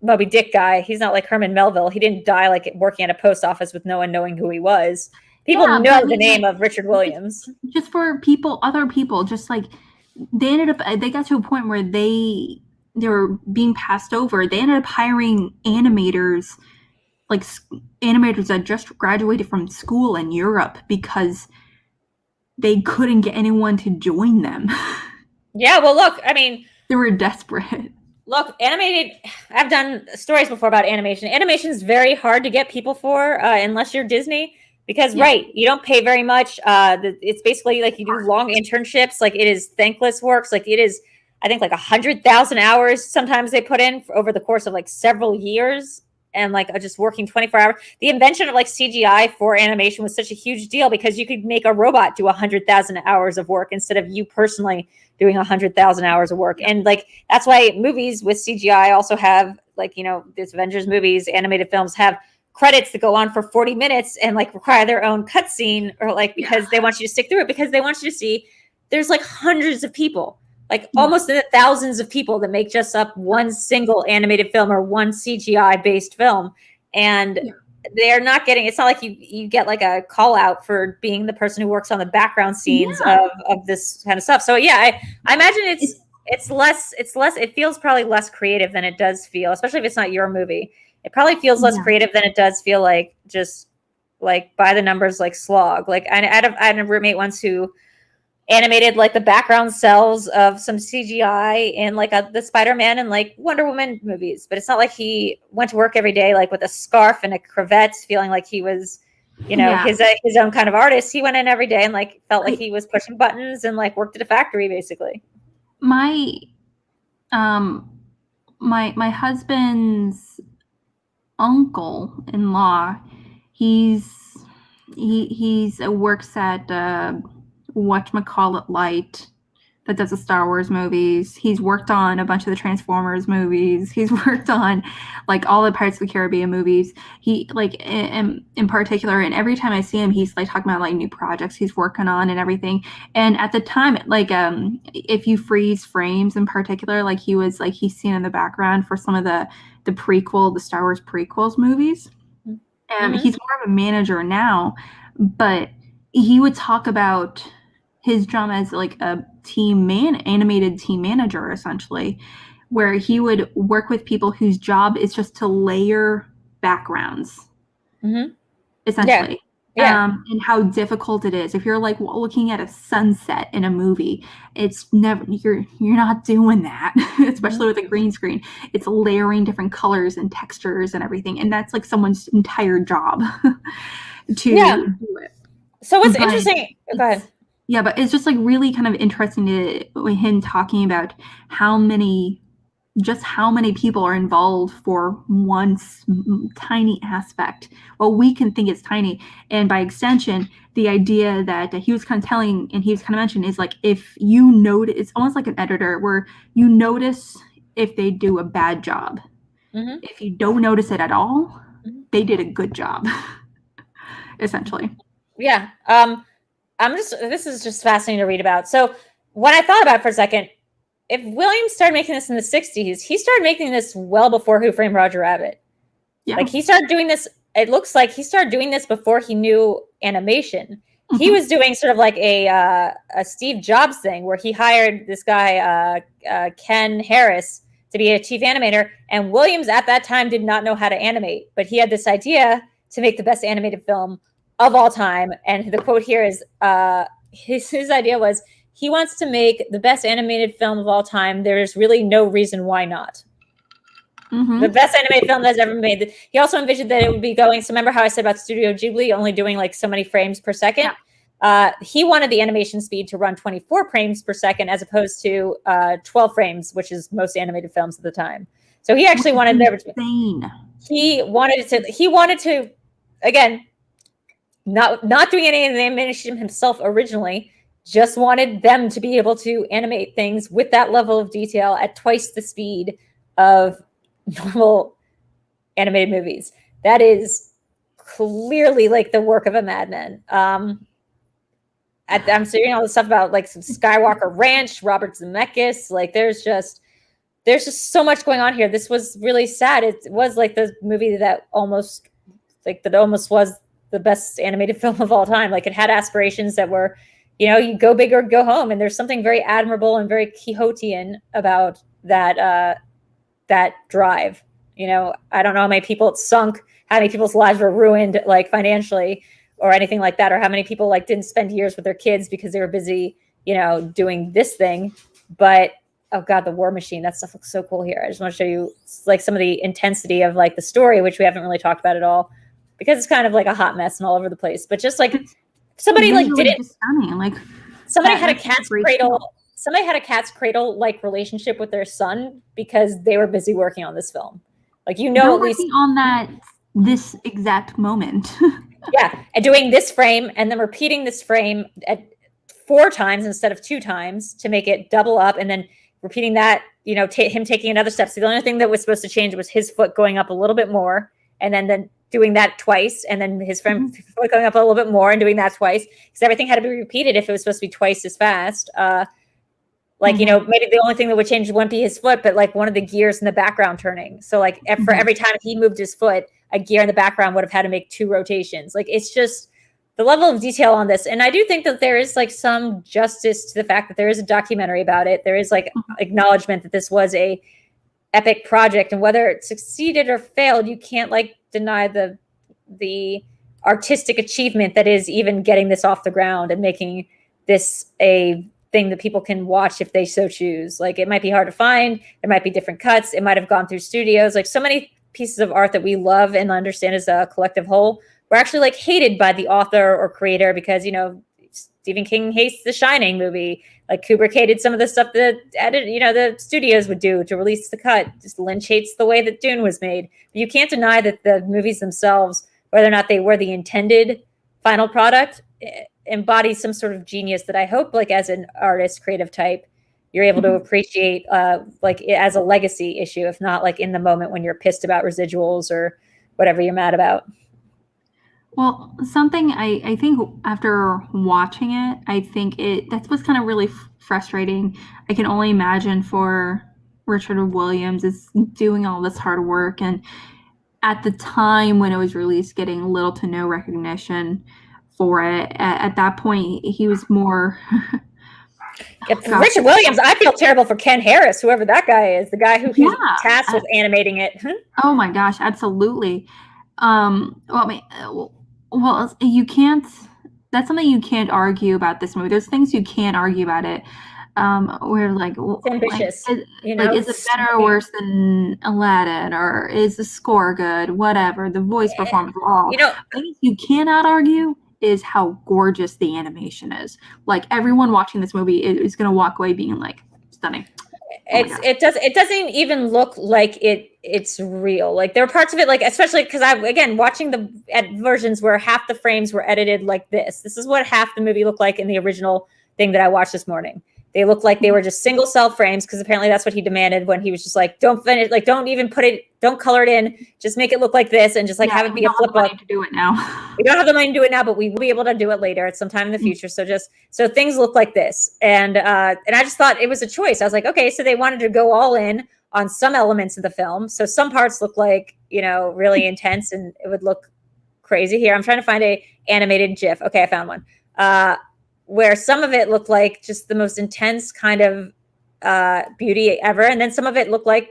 Moby Dick guy. He's not like Herman Melville. He didn't die like working at a post office with no one knowing who he was. People know the name of Richard Williams. Just for other people, just like they got to a point where they were being passed over. They ended up hiring animators, like animators that just graduated from school in Europe because they couldn't get anyone to join them. Yeah, well, look, I mean, they were desperate. Look, animated, I've done stories before about animation. Animation is very hard to get people for, unless you're Disney, because, you don't pay very much. It's basically like you do long internships. Like, it is thankless works. Like, it is, I think, like 100,000 hours sometimes they put in over the course of like several years, and like just working 24 hours. The invention of like CGI for animation was such a huge deal because you could make a robot do 100,000 hours of work instead of you personally doing 100,000 hours of work. And like, that's why movies with CGI also have, like, you know, these Avengers movies, animated films have credits that go on for 40 minutes and like require their own cutscene, or like, because they want you to stick through it, because they want you to see there's like hundreds of people, like almost in the thousands of people that make just up one single animated film or one CGI based film. And they're not getting, it's not like you get like a call out for being the person who works on the background scenes of this kind of stuff. So I imagine it feels probably less creative than it does feel, especially if it's not your movie. It probably feels less creative than it does feel like just like by the numbers, like slog. Like I had a roommate once who animated like the background cells of some CGI in like the Spider-Man and like Wonder Woman movies, but it's not like he went to work every day like with a scarf and a cravat, feeling like he was, you know, his own kind of artist. He went in every day and like felt like he was pushing buttons and like worked at a factory, basically. My husband's uncle-in-law, he works at Light that does the Star Wars movies. He's worked on a bunch of the Transformers movies. He's worked on like all the Pirates of the Caribbean movies. He like in particular, and every time I see him, he's like talking about like new projects he's working on and everything. And at the time, like if you freeze frames in particular, like he's seen in the background for some of the Star Wars prequels movies. He's more of a manager now, but he would talk about his job as like a animated team manager, essentially, where he would work with people whose job is just to layer backgrounds, essentially. And how difficult it is. If you're like looking at a sunset in a movie, it's never, you're not doing that, especially with a green screen. It's layering different colors and textures and everything. And that's like someone's entire job to do it. So what's interesting, go ahead. Yeah, but it's just like really kind of interesting to him talking about how many people are involved for one tiny aspect. Well, we can think it's tiny, and by extension, the idea that he was kind of telling, and he was kind of mentioning, is like, if you notice, it's almost like an editor where you notice if they do a bad job. If you don't notice it at all, they did a good job, essentially. Yeah. This is just fascinating to read about. So when I thought about it for a second, if Williams started making this in the 60s, he started making this well before Who Framed Roger Rabbit. Yeah. Like he started doing this, it looks like he started doing this before he knew animation. He was doing sort of like a Steve Jobs thing where he hired this guy, Ken Harris, to be a chief animator. And Williams at that time did not know how to animate, but he had this idea to make the best animated film of all time. And the quote here is, his idea was, he wants to make the best animated film of all time. There's really no reason why not. The best animated film that's ever made. He also envisioned that it would be going, so remember how I said about Studio Ghibli only doing like so many frames per second? Yeah. He wanted the animation speed to run 24 frames per second as opposed to 12 frames, which is most animated films at the time. So he actually wanted there to be, he wanted to, again, not doing any of the animation himself originally, just wanted them to be able to animate things with that level of detail at twice the speed of normal animated movies. That is clearly like the work of a madman. I'm seeing all this stuff about like some Skywalker Ranch, Robert Zemeckis. Like there's just so much going on here. This was really sad. It was like the movie that almost was the best animated film of all time. Like it had aspirations that were, you go big or go home. And there's something very admirable and very Quixotean about that drive. I don't know how many people it sunk, how many people's lives were ruined, like financially or anything like that, or how many people like didn't spend years with their kids because they were busy, doing this thing. But oh God, the War Machine, that stuff looks so cool here. I just want to show you like some of the intensity of like the story, which we haven't really talked about at all because it's kind of like a hot mess and all over the place. But just like somebody like didn't, stunning. Like somebody had a cat's cradle. Somebody had a cat's cradle like relationship with their son because they were busy working on this film. Like, they're at least on this exact moment. Yeah, and doing this frame and then repeating this frame at 4 times instead of 2 times to make it double up, and then repeating that. Him taking another step. So the only thing that was supposed to change was his foot going up a little bit more, and then doing that twice, and then his friend foot going up a little bit more and doing that twice, because everything had to be repeated if it was supposed to be twice as fast. Maybe the only thing that would change wouldn't be his foot, but like one of the gears in the background turning. So like for every time he moved his foot, a gear in the background would have had to make 2 rotations. Like it's just the level of detail on this. And I do think that there is like some justice to the fact that there is a documentary about it. There is like acknowledgement that this was a epic project, and whether it succeeded or failed, you can't like deny the artistic achievement that is even getting this off the ground and making this a thing that people can watch if they so choose. Like it might be hard to find. There might be different cuts. It might have gone through studios. Like so many pieces of art that we love and understand as a collective whole were actually like hated by the author or creator because, Stephen King hates the Shining movie. Like Kubrick hated some of the stuff that the studios would do to release the cut. Just Lynch hates the way that Dune was made. But you can't deny that the movies themselves, whether or not they were the intended final product, embody some sort of genius that I hope, like as an artist, creative type, you're able to appreciate like as a legacy issue, if not like in the moment when you're pissed about residuals or whatever you're mad about. Well, something I think after watching it, I think that's what's kind of really frustrating. I can only imagine for Richard Williams is doing all this hard work, and at the time when it was released, getting little to no recognition for it. At that point, he was more. Richard Williams, I feel terrible for Ken Harris, whoever that guy is, the guy who's tasked with animating it. Oh my gosh, absolutely. Well, you can't. That's something you can't argue about this movie. There's things you can't argue about it. Where like, it's ambitious. Like, is it better or worse than Aladdin, or is the score good? Whatever, the voice performance, all. Things you cannot argue is how gorgeous the animation is. Like everyone watching this movie is going to walk away being like stunning. It doesn't even look like it's real. Like there are parts of it, like especially because watching the versions where half the frames were edited like this. This is what half the movie looked like in the original thing that I watched this morning. They looked like they were just single cell frames because apparently that's what he demanded when he was just like, don't finish, like don't even don't color it in, just make it look like this and just like have it be a flip book. To do it now. We don't have the money to do it now, but we will be able to do it later at some time in the future. So things look like this. And I just thought it was a choice. I was like, okay, so they wanted to go all in on some elements of the film. So some parts look like, really intense and it would look crazy here. I'm trying to find a animated GIF. Okay, I found one. Where some of it looked like just the most intense kind of beauty ever. And then some of it looked like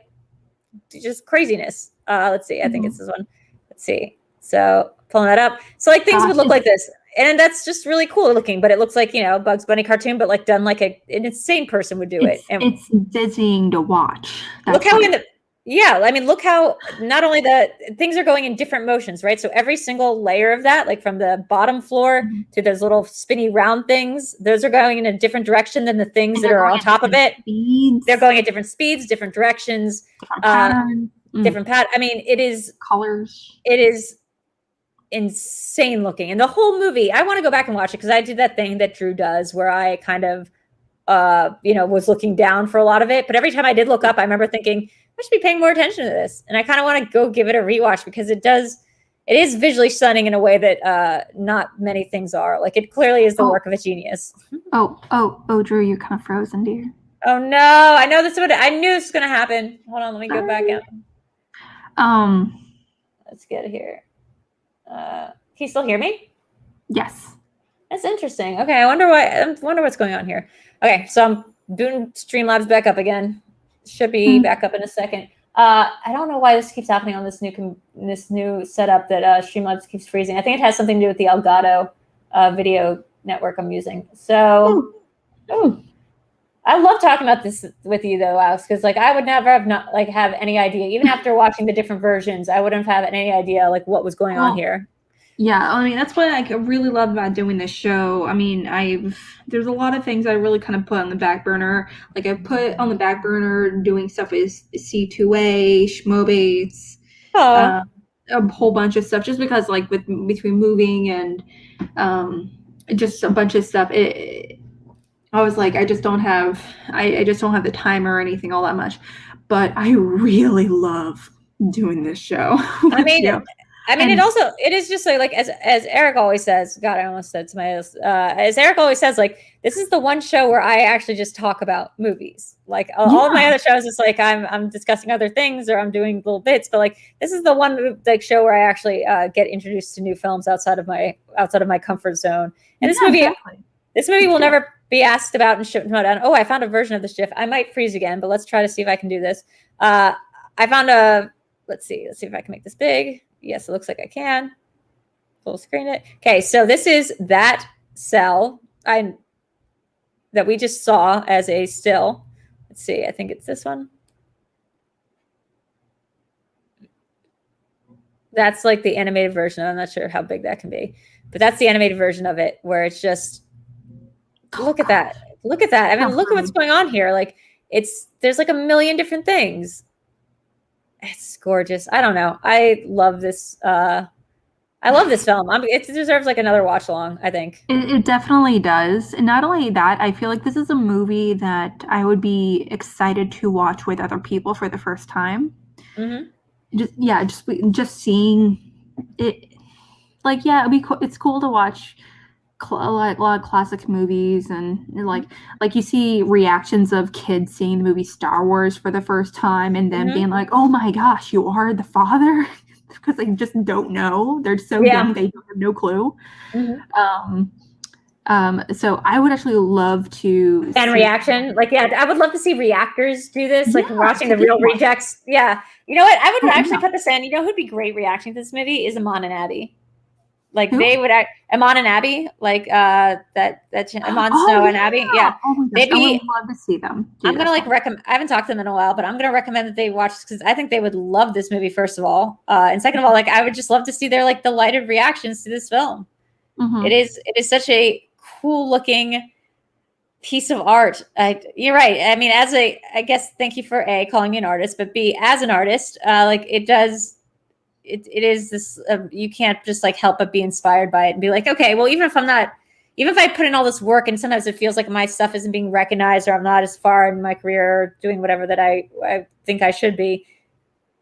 just craziness. Let's see. I think it's this one. Let's see. So pulling that up. So like things would look like this. And that's just really cool looking, but it looks like, Bugs Bunny cartoon, but like done like an insane person would do it. And it's dizzying to watch. Look how look how not only the things are going in different motions, right? So every single layer of that, like from the bottom floor to those little spinny round things, those are going in a different direction than the things that are on top of it. Speeds. They're going at different speeds, different directions, different patterns. Different pattern. I mean, it is colors. It is insane looking. And the whole movie, I want to go back and watch it because I did that thing that Drew does where I kind of, was looking down for a lot of it. But every time I did look up, I remember thinking, I should be paying more attention to this. And I kind of want to go give it a rewatch because it is visually stunning in a way that not many things are. Like, it clearly is the work of a genius. Oh, Drew, you're kind of frozen, dear. Oh no, I know I knew this was gonna happen. Hold on, let me go back out. Let's get here. Can you still hear me? Yes. That's interesting. Okay, I wonder what's going on here. Okay, so I'm doing Streamlabs back up again. Should be back up in a second. I don't know why this keeps happening on this new setup that Streamlabs keeps freezing. I think it has something to do with the Elgato video network I'm using. So, I love talking about this with you though, Alex, because like I would never have any idea, even after watching the different versions, I wouldn't have had any idea like what was going on here. Yeah, I mean that's what I really love about doing this show. I mean, there's a lot of things I really kind of put on the back burner. Like I put on the back burner doing stuff with C2A, Schmoedown, a whole bunch of stuff, just because like between moving and just a bunch of stuff. I was like, I just don't have the time or anything all that much, but I really love doing this show. It is just like as Eric always says, God, I almost said somebody else. As Eric always says, like, this is the one show where I actually just talk about movies. Like all of my other shows, it's like I'm discussing other things or I'm doing little bits, but like this is the one like show where I actually get introduced to new films outside of my comfort zone. And this movie will never be asked about in Schmoedown. Oh, I found a version of this GIF. I might freeze again, but let's try to see if I can do this. I found let's see if I can make this big. Yes, it looks like I can. Full screen it. Okay, so this is that cell that we just saw as a still. Let's see, I think it's this one. That's like the animated version. I'm not sure how big that can be, but that's the animated version of it where it's just, look at that. Look at that. I mean, look at what's going on here. Like there's like a million different things. It's gorgeous. I don't know. I love this. I love this film. It deserves like another watch along, I think. It definitely does. And not only that, I feel like this is a movie that I would be excited to watch with other people for the first time. Mm-hmm. Just seeing it. Like, yeah, it'd be cool. It's cool to watch a lot of classic movies and like you see reactions of kids seeing the movie Star Wars for the first time and then being like, oh my gosh, you are the father, because they just don't know. They're so young, they have no clue. So I would actually love to reaction. Like, I would love to see reactors do this, like watching the real rejects. Yeah. You know what? I would actually put this in. You know who'd be great reacting to this movie is Amon and Abby. Like they would Amon and Abby, like Amon Snow and Abby. Yeah. Oh my gosh, I would love to see them. I'm gonna recommend. I haven't talked to them in a while, but I'm gonna recommend that they watch because I think they would love this movie. First of all, and second of all, like I would just love to see their like delighted reactions to this film. Mm-hmm. It is such a cool looking piece of art. You're right. I mean, I guess thank you for calling me an artist, but B, as an artist, like it does. It is this, you can't just like help but be inspired by it and be like, okay, well, even if I put in all this work and sometimes it feels like my stuff isn't being recognized or I'm not as far in my career or doing whatever that I think I should be,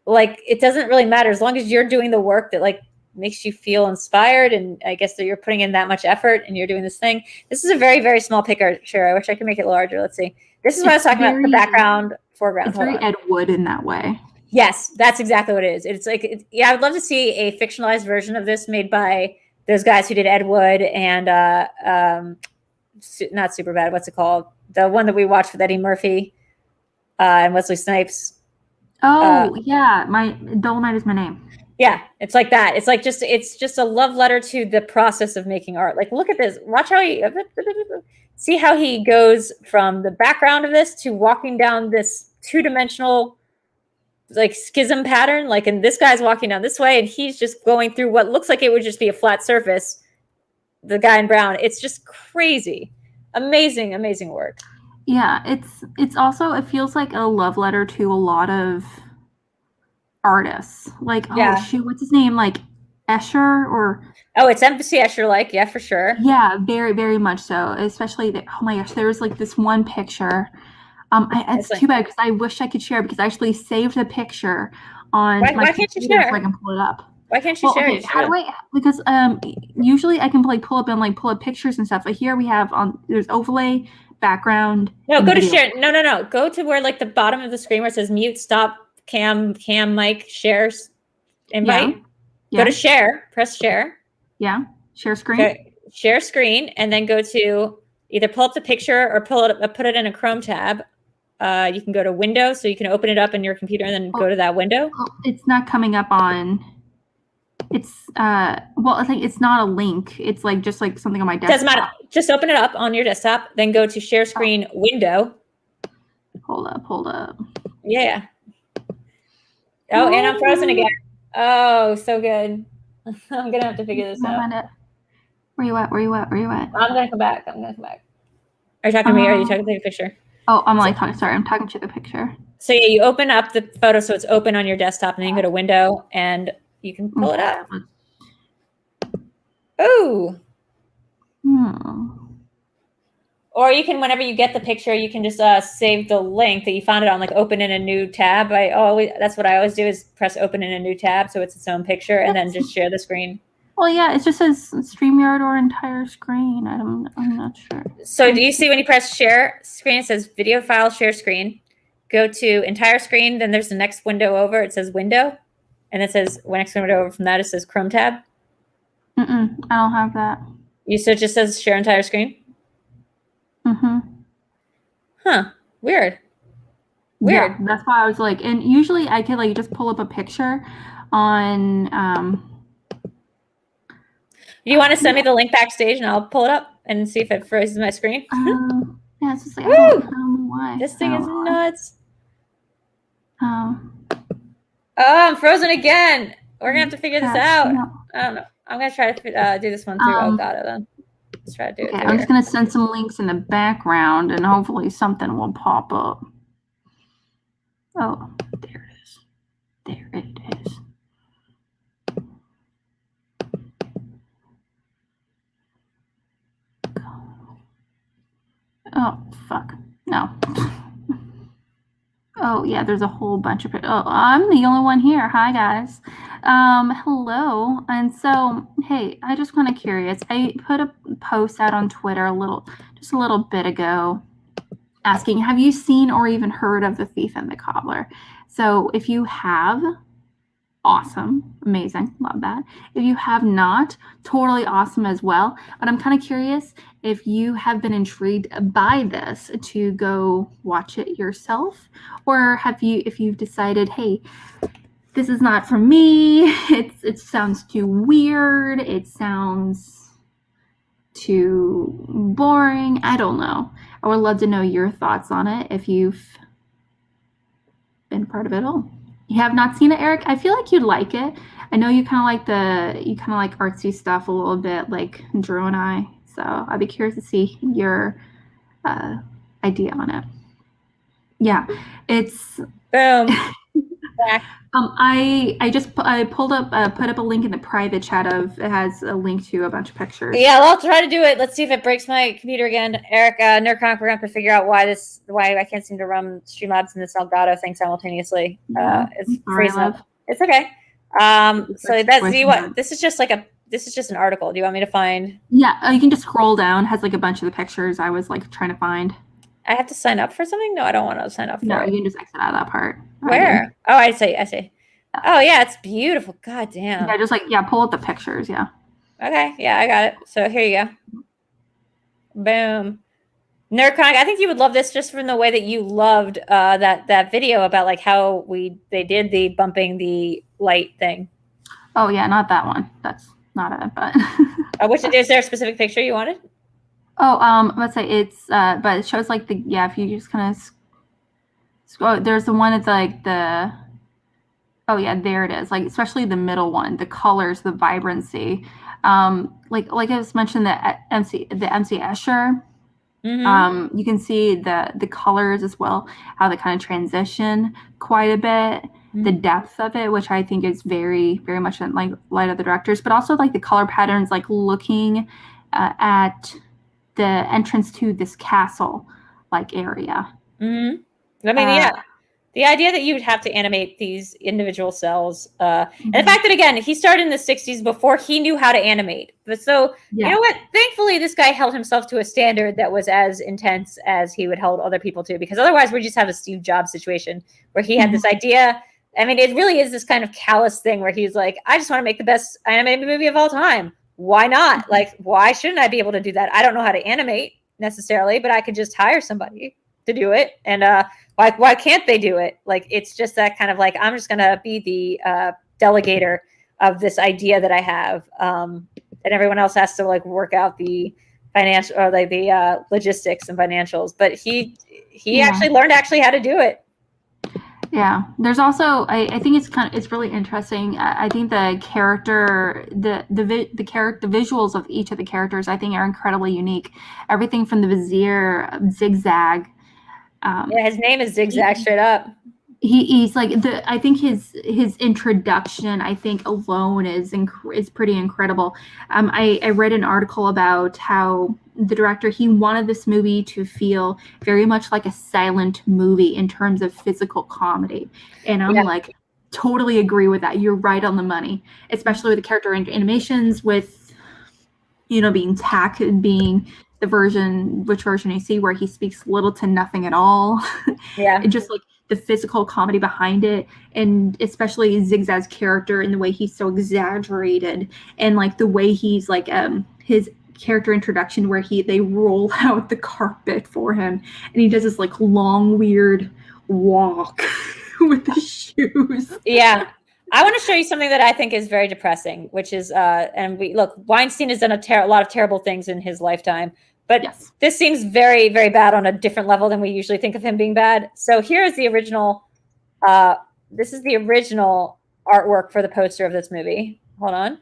like, it doesn't really matter as long as you're doing the work that like makes you feel inspired. And I guess that you're putting in that much effort and you're doing this thing. This is a very, very small picture. I wish I could make it larger. Let's see. This is what I was talking about, the background, foreground. It's very Ed Wood in that way. Yes, that's exactly what it is. It's like, I would love to see a fictionalized version of this made by those guys who did Ed Wood and not Superbad. What's it called? The one that we watched with Eddie Murphy and Wesley Snipes. Oh, yeah. Dolomite Is My Name. Yeah, it's like that. It's like it's just a love letter to the process of making art. Like, look at this. Watch how see how he goes from the background of this to walking down this two-dimensional like schism pattern, like, and this guy's walking down this way and he's just going through what looks like it would just be a flat surface, the guy in brown. It's just crazy. Amazing work. Yeah, it's also, it feels like a love letter to a lot of artists. Like, oh shoot, what's his name? Like Escher or Oh, it's MC Escher-like, yeah, for sure. Yeah, very, very much so. Especially, oh my gosh, there was like this one picture. It's too bad because I wish I could share because I actually saved the picture on my why can't you computer share? so I can pull it up. Why can't you share? Okay, how do I? Because usually I can like pull up pictures and stuff. But here we have there's overlay, background. No, go to video. share. No. Go to where like the bottom of the screen where it says mute, stop, cam, mic, shares, invite. Yeah. Go to share. Press share. Yeah. Share screen. Okay. Share screen, and then go to either pull up the picture or put it in a Chrome tab. You can go to window, so you can open it up in your computer and then go to that window. It's not coming up on. It's well, I think it's not a link. It's like just like something on my desktop. Doesn't matter. Just open it up on your desktop, then go to share screen window. Hold up. Yeah. Oh, and I'm frozen again. Oh, so good. I'm gonna have to figure this out. Where you at? I'm gonna come back. Are you talking to me or are you talking to the picture? Oh, I'm talking to the picture. So yeah, you open up the photo so it's open on your desktop, and then you go to window and you can pull it up. Oh. Or you can, whenever you get the picture, you can just save the link that you found it on, like open in a new tab. That's what I always do is press open in a new tab so it's its own picture, and then just share the screen. Well, yeah, it just says StreamYard or entire screen. I'm not sure. So do you see when you press share screen, it says video file share screen. Go to entire screen, then there's the next window over. It says window, and it says next window over from that it says Chrome tab. I don't have that. So it just says share entire screen. Huh. Weird. Yeah, that's why I was like, and usually I could like just pull up a picture on. You want to send me the link backstage and I'll pull it up and see if it freezes my screen? Yeah, it's just like I don't know why. This thing is nuts. Oh, I'm frozen again. We're gonna have to figure this out. No. I don't know. I'm gonna try to do this one through Elgato then. Let's try to do it. Okay, I'm just gonna send some links in the background and hopefully something will pop up. Oh, there it is. There it is. Oh, fuck. No. Oh, yeah, there's a whole bunch of... Oh, I'm the only one here. Hi, guys. Hello. And so, hey, I just kind of curious. I put a post out on Twitter just a little bit ago asking, have you seen or even heard of The Thief and the Cobbler? So if you have... Awesome. Amazing. Love that. If you have not, totally awesome as well. But I'm kind of curious if you have been intrigued by this to go watch it yourself, or if you've decided, hey, this is not for me. It sounds too weird. It sounds too boring. I don't know. I would love to know your thoughts on it if you've been part of it all. You have not seen it, Eric? I feel like you'd like it. I know you kind of like artsy stuff a little bit, like Drew and I. So I'd be curious to see your idea on it. Yeah, it's boom. I put up a link in the private chat it has a link to a bunch of pictures. Yeah, well, I'll try to do it. Let's see if it breaks my computer again. Eric, NerdChronic, we're going to have to figure out why I can't seem to run Streamlabs and this Elgato thing simultaneously. It's freezing up. It's okay. So this is just an article. Do you want me to find? Yeah, you can just scroll down. It has like a bunch of the pictures I was like trying to find. I have to sign up for something? No, I don't want to sign up for it. No, you can just exit out of that part. Where? Oh, I see. Oh, yeah, it's beautiful. God damn. Yeah, just pull up the pictures, yeah. Okay, yeah, I got it. So here you go. Boom. NerdChronic, I think you would love this just from the way that you loved that video about like how they did the bumping the light thing. Oh, yeah, not that one. That's not it, but... is there a specific picture you wanted? Oh, let's say it's, but it shows like if you just kind of, there's the one that's like oh yeah, there it is. Like, especially the middle one, the colors, the vibrancy. Like I was mentioned the MC Escher. Mm-hmm. You can see the colors as well, how they kind of transition quite a bit. the depth of it, which I think is very, very much in like light of the directors, but also like the color patterns, like looking at the entrance to this castle like area. I mean, yeah. The idea that you would have to animate these individual cells, and the fact that, again, he started in the 60s before he knew how to animate. But so, you know what? Thankfully, this guy held himself to a standard that was as intense as he would hold other people to, because otherwise we just have a Steve Jobs situation where he had this idea. I mean, it really is this kind of callous thing where he's like, I just want to make the best animated movie of all time. Why not? Like, why shouldn't I be able to do that? I don't know how to animate necessarily, but I could just hire somebody to do it. And why can't they do it? Like, it's just that kind of like, I'm just going to be the delegator of this idea that I have. And everyone else has to like work out the financial or like the logistics and financials. But he actually learned how to do it. Yeah, there's also I think it's really interesting. I think the character the visuals of each of the characters I think are incredibly unique. Everything from the Vizier, Zigzag. His name is Zigzag straight up. He's like I think his introduction I think alone is pretty incredible. I read an article about how the director, he wanted this movie to feel very much like a silent movie in terms of physical comedy, and I'm like, totally agree with that. You're right on the money, especially with the character animations, with being the version you see where he speaks little to nothing at all. And just like the physical comedy behind it, and especially Zigzag's character and the way he's so exaggerated, and like the way he's like his character introduction where they roll out the carpet for him and he does this like long weird walk with the shoes. I want to show you something that I think is very depressing, which is Weinstein has done a lot of terrible things in his lifetime, but this seems very, very bad on a different level than we usually think of him being bad. So here is the original this is the original artwork for the poster of this movie. Hold on,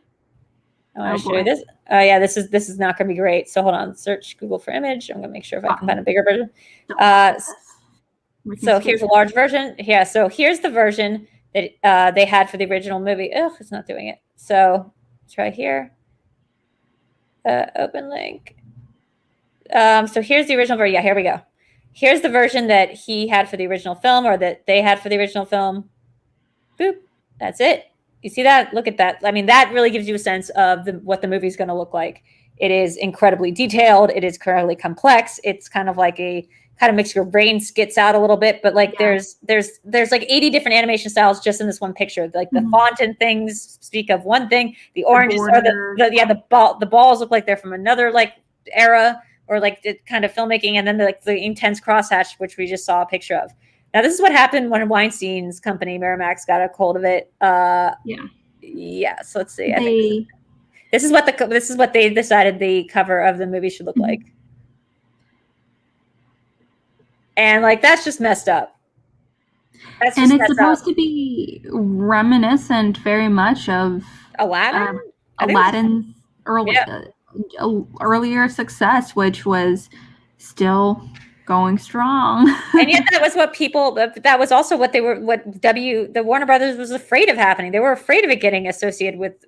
I want to show you this. Oh yeah, this is not going to be great. So hold on, search Google for image. I'm going to make sure if I can find a bigger version. So here's a large version. Yeah, so here's the version that they had for the original movie. Ugh, it's not doing it. So try here. Open link. So here's the original version. Yeah, here we go. Here's the version that he had for the original film, or that they had for the original film. Boop. That's it. You see that? Look at that. I mean, that really gives you a sense of what the movie is going to look like. It is incredibly detailed. It is incredibly complex. It's kind of like makes your brain skits out a little bit, but like there's like 80 different animation styles just in this one picture. Like the font and things speak of one thing. The oranges are the balls look like they're from another like era or like the kind of filmmaking, and then the intense crosshatch, which we just saw a picture of. Now, this is what happened when Weinstein's company, Miramax, got a hold of it. So let's see. This is what they decided the cover of the movie should look like. And like, that's just messed up. And it's supposed to be reminiscent very much of Aladdin? Aladdin's earlier success, which was still going strong. And yet that was also what the Warner Brothers was afraid of happening. They were afraid of it getting associated with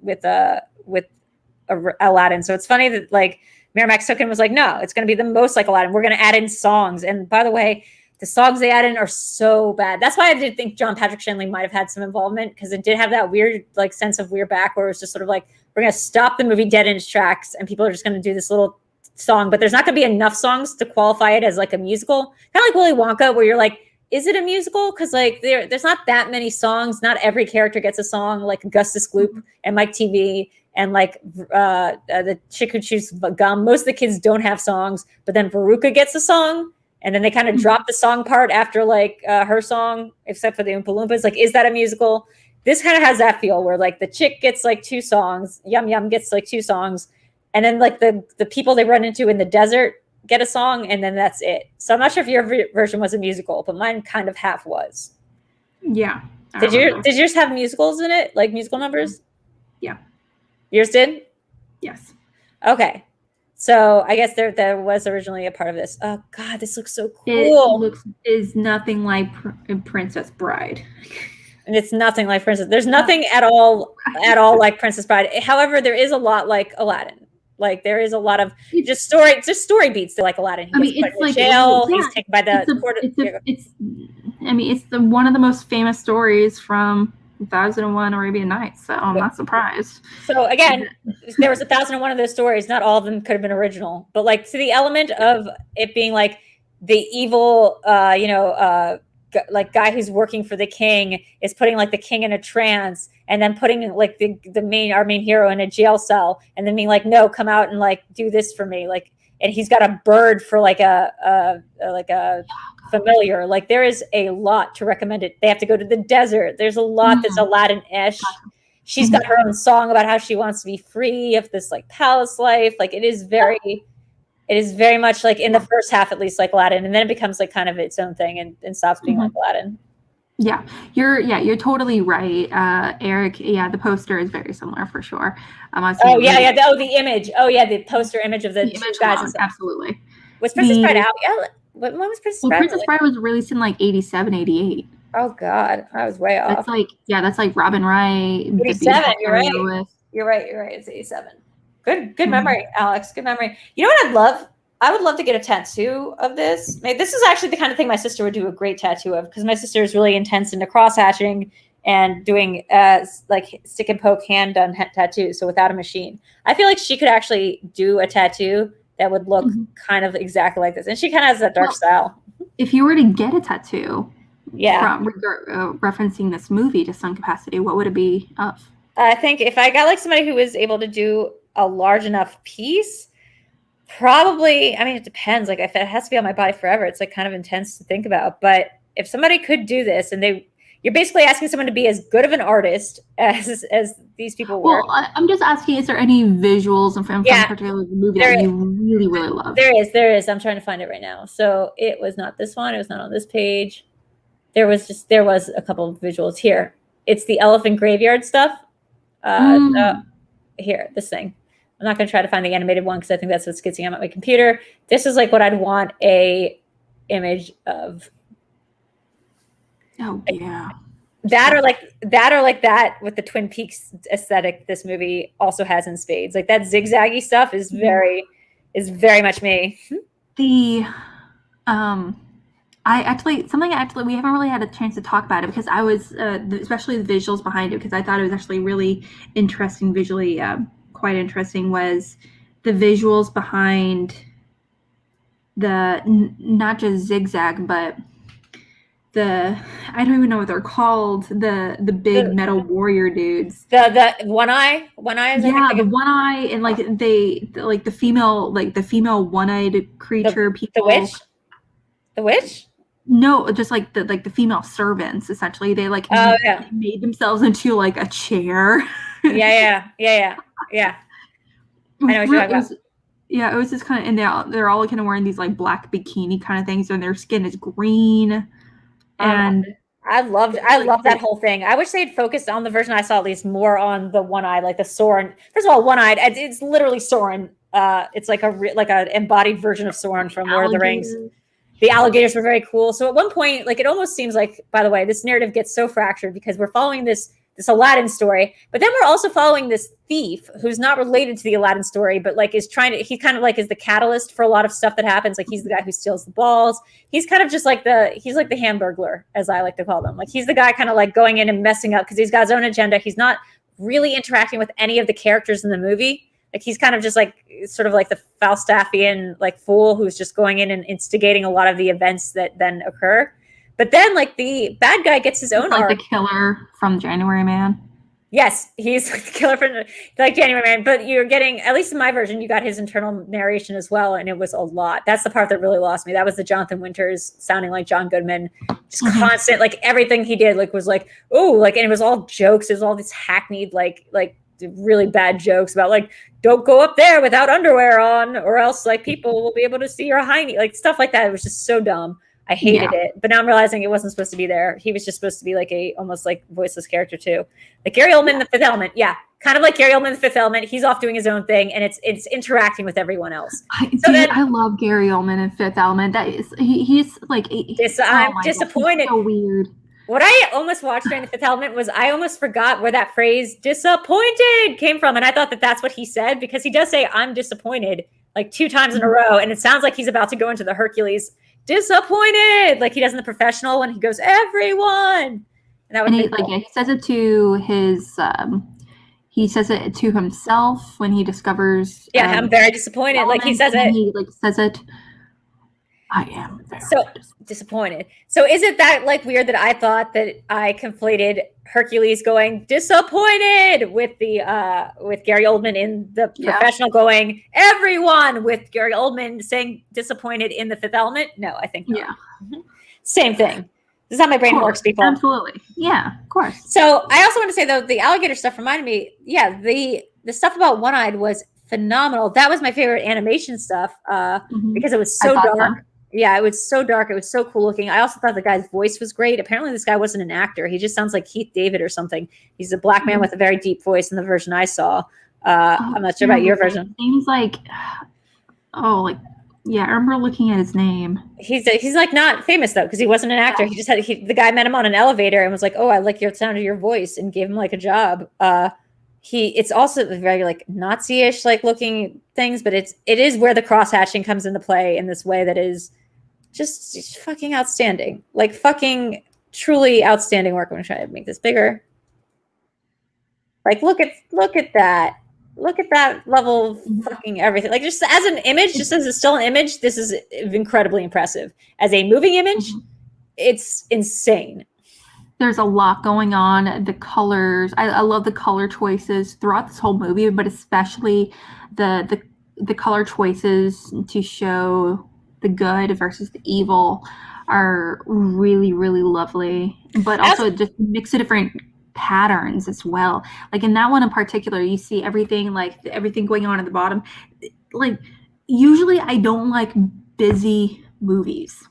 Aladdin. So it's funny that like Miramax took it and was like, no, it's going to be the most like Aladdin. We're going to add in songs. And by the way, the songs they add in are so bad. That's why I did think John Patrick Shanley might have had some involvement, because it did have that weird like sense of weird back where it was just sort of like, we're going to stop the movie dead in its tracks and people are just going to do this little song, but there's not going to be enough songs to qualify it as like a musical. Kind of like Willy Wonka, where you're like, is it a musical? Because like there's not that many songs. Not every character gets a song. Like Augustus Gloop and Mike TV and like the chick who chews gum. Most of the kids don't have songs, but then Veruca gets a song, and then they kind of drop the song part after like her song, except for the Oompa Loompas. Like, is that a musical? This kind of has that feel where like the chick gets like 2 songs, Yum Yum gets like 2 songs, and then like the people they run into in the desert get a song, and then that's it. So I'm not sure if your version was a musical, but mine kind of half was. Yeah. Did yours have musicals in it, like musical numbers? Yeah. Yours did? Yes. Okay. So I guess there was originally a part of this. Oh God, this looks so cool. It is nothing like Princess Bride. And it's nothing like Princess. There's nothing at all like Princess Bride. However, there is a lot like Aladdin. Like there is a lot of just story beats to like Aladdin. He gets put in jail. He's taken by the court. It's one of the most famous stories from 1001 Arabian Nights. So I'm not surprised. So again, there was 1001 of those stories. Not all of them could have been original, but like to the element of it being like the evil, like guy who's working for the king is putting like the king in a trance and then putting like our main hero in a jail cell and then being like, no, come out and like do this for me. Like, and he's got a bird for like a familiar. Like there is a lot to recommend it. They have to go to the desert. There's a lot that's Aladdin-ish. She's got her own song about how she wants to be free of this like palace life. Like it is very much like in the first half, at least like Aladdin. And then it becomes like kind of its own thing and stops being like Aladdin. Yeah, you're totally right, Eric. Yeah, the poster is very similar for sure. The image. Oh yeah, the poster image of the image guys. Absolutely. Was Princess Bride out? Yeah. When was Princess Bride? Princess Bride was released in like 87, 88. Oh God, I was way off. That's like Robin Wright. 87. You're right. You're right. It's 87. Good memory, Alex. Good memory. You know what I'd love? I would love to get a tattoo of this. Maybe this is actually the kind of thing my sister would do a great tattoo of because my sister is really intense into cross hatching and doing like stick and poke hand done tattoos. So without a machine, I feel like she could actually do a tattoo that would look kind of exactly like this. And she kind of has that dark style. If you were to get a tattoo, from referencing this movie to some capacity, what would it be of? I think if I got like somebody who was able to do a large enough piece, probably, I mean, it depends. Like if it has to be on my body forever, it's like kind of intense to think about. But if somebody could do this and you're basically asking someone to be as good of an artist as these people were. Well, I'm just asking, is there any visuals from particular movie that you really, really love? There is. I'm trying to find it right now. So it was not this one. It was not on this page. There was a couple of visuals here. It's the elephant graveyard stuff. Here, this thing. I'm not going to try to find the animated one because I think that's what's skitzing out my computer. This is like what I'd want a image of. Oh yeah. That or like that with the Twin Peaks aesthetic this movie also has in spades. Like that zigzaggy stuff is very much me. We haven't really had a chance to talk about it because I was especially the visuals behind it because I thought it was actually really interesting visually. Quite interesting was the visuals behind the not just zigzag but I don't even know what they're called, the big metal warrior dudes, the one eye is the one eye and like the female one-eyed creature people. The witch. No, just like the female servants. Essentially, they made themselves into like a chair. Yeah. I know what you're talking about. Yeah, it was just kind of, and they're all kind of wearing these like black bikini kind of things, and their skin is green. And I loved that whole thing. I wish they had focused on the version I saw at least more on the one eye, like the Soren. First of all, one-eyed. It's literally Soren. It's like a embodied version of Soren from Lord of the Rings. The alligators were very cool. So at one point, like it almost seems like, by the way, this narrative gets so fractured because we're following this Aladdin story, but then we're also following this thief who's not related to the Aladdin story, but like he kind of like is the catalyst for a lot of stuff that happens. Like he's the guy who steals the balls. He's kind of just like he's like the Hamburglar, as I like to call them. Like he's the guy kind of like going in and messing up because he's got his own agenda. He's not really interacting with any of the characters in the movie. Like he's kind of just like sort of like the Falstaffian like fool who's just going in and instigating a lot of the events that then occur. But then, like, the bad guy gets his own arc. Like the killer from January Man. Yes, he's like the killer from like January Man. But you're getting, at least in my version, you got his internal narration as well, and it was a lot. That's the part that really lost me. That was the Jonathan Winters sounding like John Goodman, just constant, like everything he did, like was like, oh, like, and it was all jokes. It was all these hackneyed, like really bad jokes about like, don't go up there without underwear on, or else like people will be able to see your hiney, like stuff like that. It was just so dumb. I hated it, but now I'm realizing it wasn't supposed to be there. He was just supposed to be like a almost like voiceless character too, like Gary Oldman in The Fifth Element. Yeah, kind of like Gary Oldman in The Fifth Element. He's off doing his own thing, and it's interacting with everyone else. I love Gary Oldman in Fifth Element. That is, he's like. I'm disappointed. God, so weird. What I almost watched during the Fifth Element was I almost forgot where that phrase "disappointed" came from, and I thought that that's what he said, because he does say "I'm disappointed" like 2 times in a row, and it sounds like he's about to go into the Hercules disappointed, like he does in The Professional when he goes "everyone," and that would be cool. he says it to his. He says it to himself when he discovers. Yeah, I'm very disappointed. Like he says it. He says it. I am very disappointed. So is it that like weird that I thought that I conflated Hercules going disappointed with the with Gary Oldman in The Professional going everyone, with Gary Oldman saying disappointed in The Fifth Element? No, I think not. Yeah. Same thing. This is how my brain works, people. Absolutely. Yeah, of course. So I also want to say, though, the alligator stuff reminded me, the stuff about One-Eyed was phenomenal. That was my favorite animation stuff because it was so dark. So. Yeah, it was so dark. It was so cool looking. I also thought the guy's voice was great. Apparently, this guy wasn't an actor. He just sounds like Keith David or something. He's a black man with a very deep voice in the version I saw. I'm not sure about your version. Seems like, yeah, I remember looking at his name. He's like not famous though, because he wasn't an actor. He just had the guy met him on an elevator and was like, "Oh, I like your sound of your voice," and gave him like a job. It's also very like Nazi-ish like looking things, but it is where the cross hatching comes into play in this way that is just fucking outstanding. Like fucking truly outstanding work. I'm gonna try to make this bigger. Like look at that. Look at that level of fucking everything. Like just as an image, just as a still an image, this is incredibly impressive. As a moving image, it's insane. There's a lot going on. The colors, I love the color choices throughout this whole movie, but especially the color choices to show the good versus the evil are really, really lovely. But also just mix of different patterns as well. Like in that one in particular, you see everything going on at the bottom. Like usually I don't like busy movies.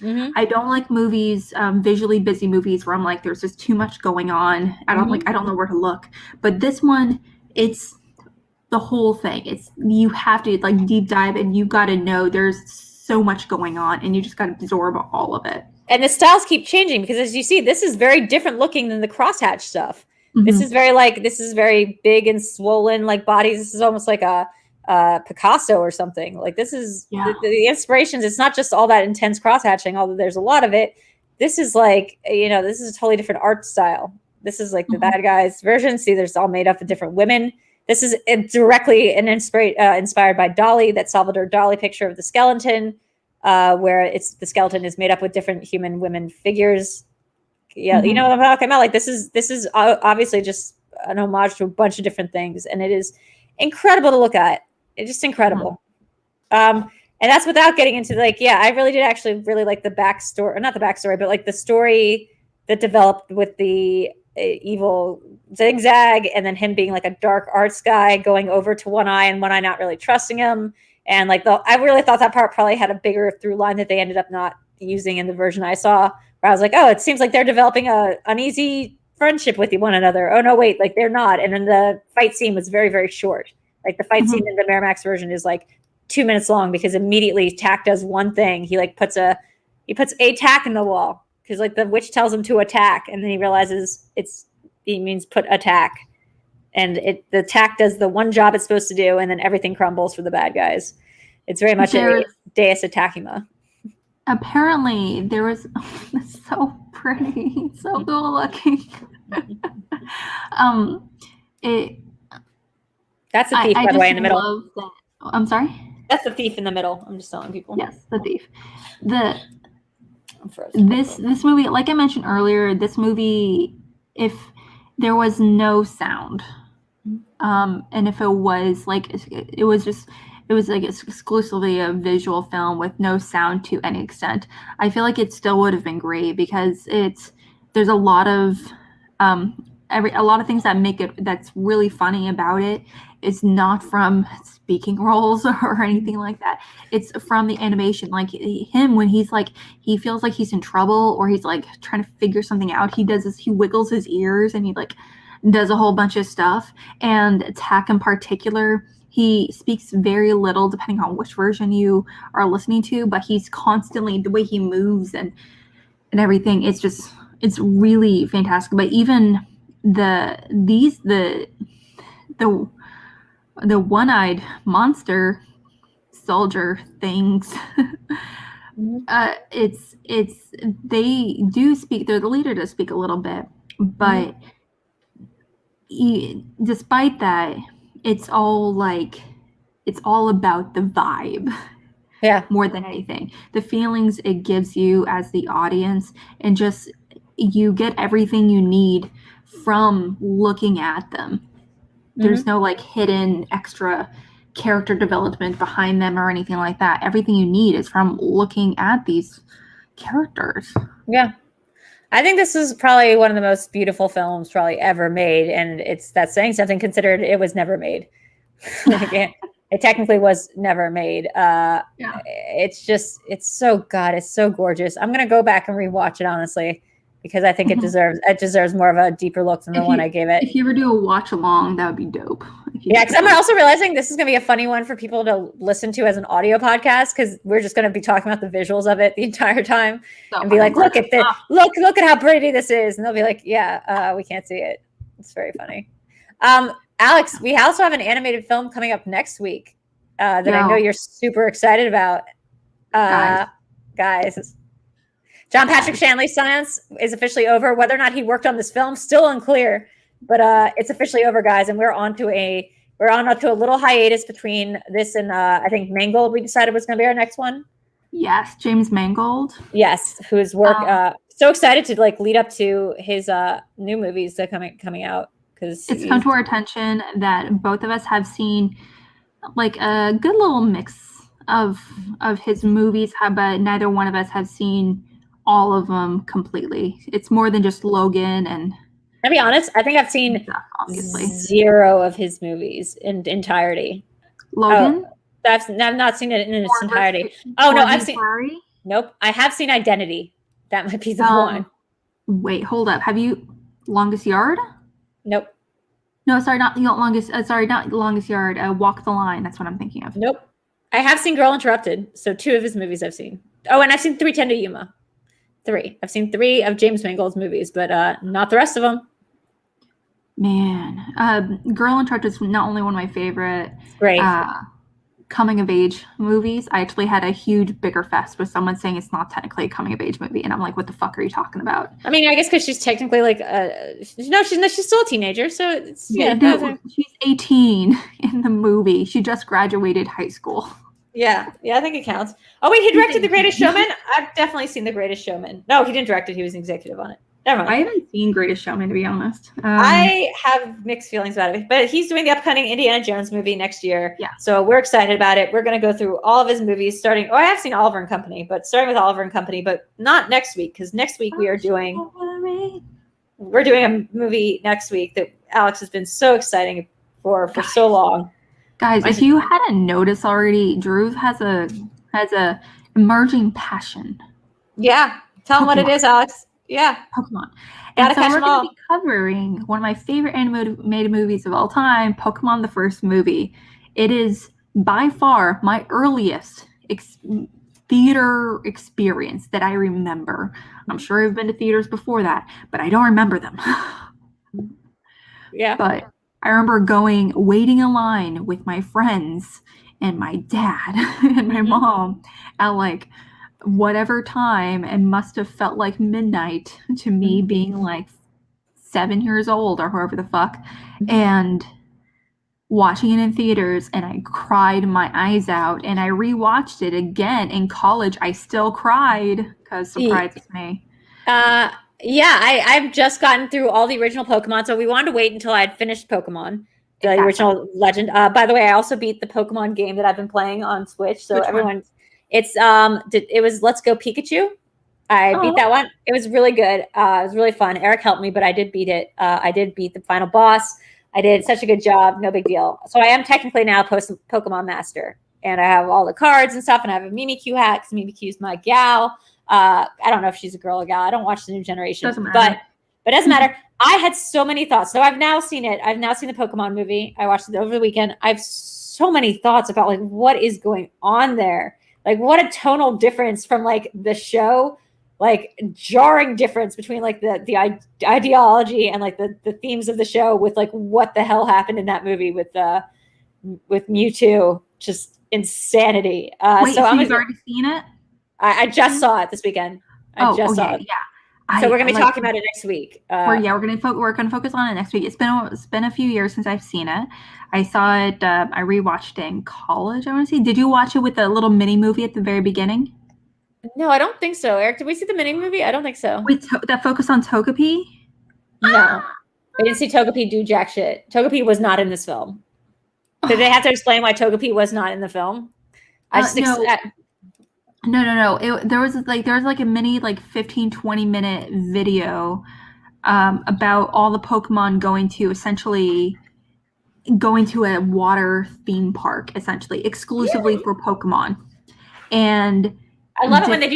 I don't like movies, visually busy movies where I'm like, there's just too much going on. I don't know where to look. But this one, it's the whole thing. You have to like deep dive and you got to know there's so much going on and you just got to absorb all of it. And the styles keep changing because, as you see, this is very different looking than the crosshatch stuff. This is very big and swollen like bodies. This is almost like a Picasso or something. Like this is the inspirations. It's not just all that intense crosshatching, although there's a lot of it. This is like, this is a totally different art style. This is like the bad guys version. See, there's all made up of different women. This is directly inspired by Dali, that Salvador Dali picture of the skeleton, where the skeleton is made up with different human women figures. Yeah, you know what I'm talking about? Like this is obviously just an homage to a bunch of different things, and it is incredible to look at. It's just incredible. And that's without getting into I really did actually really like the backstory, or not the backstory, but like the story that developed with the evil Zigzag, and then him being like a dark arts guy going over to One Eye and One Eye not really trusting him. And like I really thought that part probably had a bigger through line that they ended up not using in the version I saw, where I was like, oh, it seems like they're developing a uneasy friendship with one another. Oh no, wait, like they're not. And then the fight scene was very, very short. Like the fight scene in the Miramax version is like 2 minutes long because immediately Tack does one thing. He like puts a tack in the wall because like the witch tells him to attack, and then he realizes he means put attack, and the tack does the one job it's supposed to do, and then everything crumbles for the bad guys. It's very much a Deus Ex-Machina. Apparently, there was so pretty, so cool looking. That's the thief, by the way, in the middle. I'm sorry? That's the thief in the middle. I'm just telling people. Yes, the thief. This movie, like I mentioned earlier, this movie, if there was no sound, and if it was like exclusively a visual film with no sound to any extent, I feel like it still would have been great because there's a lot of things that make it, that's really funny about it. It's not from speaking roles or anything like that. It's from the animation. Like him, when he feels like he's in trouble or he's like trying to figure something out, he wiggles his ears and he like does a whole bunch of stuff. And Tack in particular, he speaks very little depending on which version you are listening to, but he's constantly, the way he moves and everything, it's just it's really fantastic. But even the one-eyed monster soldier things, it's they do speak. The leader does speak a little bit, but despite that, it's all about the vibe. Yeah. More than anything, the feelings it gives you as the audience, and just you get everything you need from looking at them. There's no like hidden extra character development behind them or anything like that. Everything you need is from looking at these characters. Yeah. I think this is probably one of the most beautiful films probably ever made, and that's saying something considered it was never made. It technically was never made. It's so gorgeous. I'm gonna go back and rewatch it, honestly, because I think it deserves more of a deeper look than the one I gave it. If you ever do a watch along, that would be dope. Yeah, because I'm also realizing this is gonna be a funny one for people to listen to as an audio podcast, because we're just gonna be talking about the visuals of it the entire time and be like, look at this, look at how pretty this is, and they'll be like, yeah, we can't see it. It's very funny. Alex, we also have an animated film coming up next week that I know you're super excited about. Guys. John Patrick Shanley's science is officially over. Whether or not he worked on this film, still unclear. But it's officially over, guys, and we're on to a little hiatus between this and I think Mangold. We decided was going to be our next one. Yes, James Mangold. Yes, whose work so excited to like lead up to his new movies that coming out. It's come to our attention that both of us have seen like a good little mix of his movies, but neither one of us have seen all of them completely. It's more than just Logan. And I'll be honest, I think I've seen zero of his movies in entirety. Logan? I've not seen it in its entirety. Oh no, I've seen. Nope, I have seen Identity. That might be the one. Wait, hold up. Have you Longest Yard? Nope. No, sorry, not Longest Yard. Walk the Line. That's what I'm thinking of. Nope. I have seen Girl Interrupted. So 2 of his movies I've seen. Oh, and I've seen 3:10 to Yuma. 3. I've seen 3 of James Mangold's movies, but not the rest of them. Man, Girl Interrupted is not only one of my favorite coming of age movies. I actually had a huge bigger fest with someone saying it's not technically a coming of age movie, and I'm like, what the fuck are you talking about? I mean, I guess because she's technically like she's still a teenager, so it's she's 18 in the movie. She just graduated high school. Yeah, I think it counts. Oh wait, he directed The Greatest Showman. I've definitely seen The Greatest Showman. No, he didn't direct it. He was an executive on it. Never mind. I haven't seen Greatest Showman, to be honest. I have mixed feelings about it, but he's doing the upcoming Indiana Jones movie next year. Yeah. So we're excited about it. We're going to go through all of his movies starting. Oh, I have seen Oliver and Company, but starting with Oliver and Company, but not next week, because next week we're doing a movie next week that Alex has been so exciting for so long. Guys, if you hadn't noticed already, Drew has a emerging passion. Yeah. Tell him what it is, Alex. Yeah. Pokemon. And so we're going to be covering one of my favorite animated movies of all time, Pokemon the first movie. It is by far my earliest theater experience that I remember. I'm sure I've been to theaters before that, but I don't remember them. Yeah. But I remember waiting in line with my friends and my dad and my mom at like whatever time, and must have felt like midnight to me, being like 7 years old or whoever the fuck, and watching it in theaters, and I cried my eyes out, and I rewatched it again in college. I still cried because surprises me. I've just gotten through all the original Pokemon, so we wanted to wait until I had finished Pokemon, the original Legend. By the way, I also beat the Pokemon game that I've been playing on Switch. So it was Let's Go Pikachu. I beat that one. It was really good. It was really fun. Eric helped me, but I did beat it. I did beat the final boss. I did such a good job. No big deal. So I am technically now Pokemon Master, and I have all the cards and stuff, and I have a Mimikyu hat because Mimikyu's my gal. I don't know if she's a girl or gal. I don't watch the new generation, but it doesn't matter. I had so many thoughts. So I've now seen it. I've now seen the Pokemon movie. I watched it over the weekend. I have so many thoughts about like what is going on there. Like what a tonal difference from like the show like jarring difference between like the ideology and like the themes of the show with like what the hell happened in that movie with Mewtwo. Just insanity. Wait, so you've already seen it? I just saw it this weekend. I just saw it. Yeah. So we're gonna be talking about it next week. We're gonna focus on it next week. It's been a few years since I've seen it. I saw it. I rewatched it in college. I want to say. Did you watch it with the little mini movie at the very beginning? No, I don't think so. Eric, did we see the mini movie? I don't think so. Wait, that focused on Togepi? No, I didn't see Togepi do jack shit. Togepi was not in this film. Did they have to explain why Togepi was not in the film? No. There was like a mini 15-20 minute video about all the Pokemon going to a water theme park, essentially exclusively for Pokemon. And I love it when they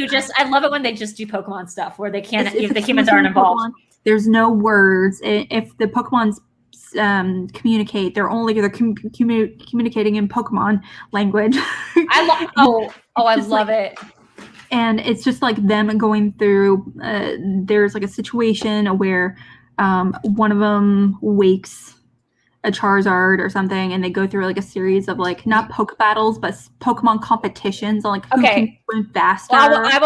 just do Pokemon stuff where they can't. The humans aren't involved. Pokemon. There's no words. If the Pokemon's communicate, they're communicating in Pokemon language. I love it. And it's just like them going through. There's like a situation where one of them wakes a Charizard or something, and they go through like a series of like not poke battles but Pokemon competitions on like who can swim faster. Well, I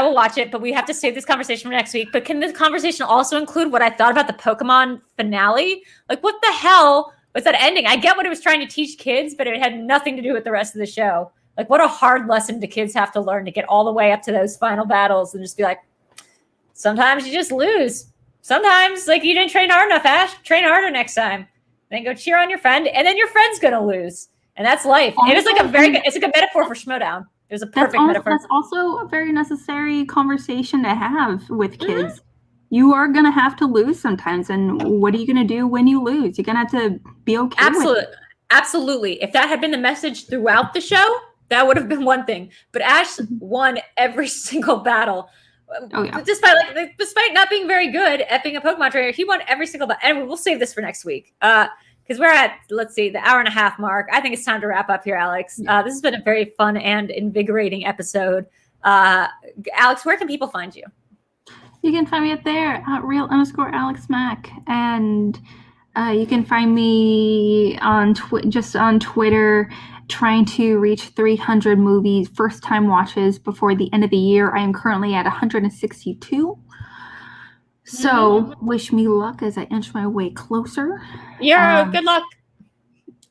will watch it, but we have to save this conversation for next week. But can this conversation also include what I thought about the Pokemon finale? Like, what the hell was that ending? I get what it was trying to teach kids, but it had nothing to do with the rest of the show. Like, what a hard lesson do kids have to learn to get all the way up to those final battles and just be like, sometimes you just lose. Sometimes, like, you didn't train hard enough, Ash. Train harder next time. Then go cheer on your friend, and then your friend's gonna lose, and that's life. It was like it's like a metaphor for Schmoedown. It was a perfect metaphor. That's also a very necessary conversation to have with kids. Mm-hmm. You are gonna have to lose sometimes, and what are you gonna do when you lose? You're gonna have to be okay. Absolutely. If that had been the message throughout the show, that would have been one thing. But Ash won every single battle. Oh, yeah. Despite not being very good at being a Pokemon trainer, he won every single battle. And we'll save this for next week. Because we're at, let's see, the hour and a half mark. I think it's time to wrap up here, Alex. This has been a very fun and invigorating episode. Alex, where can people find you? You can find me up there at real_AlexMac. And you can find me on Twitter, trying to reach 300 movies first-time watches before the end of the year. I am currently at 162. So wish me luck as I inch my way closer. Good luck.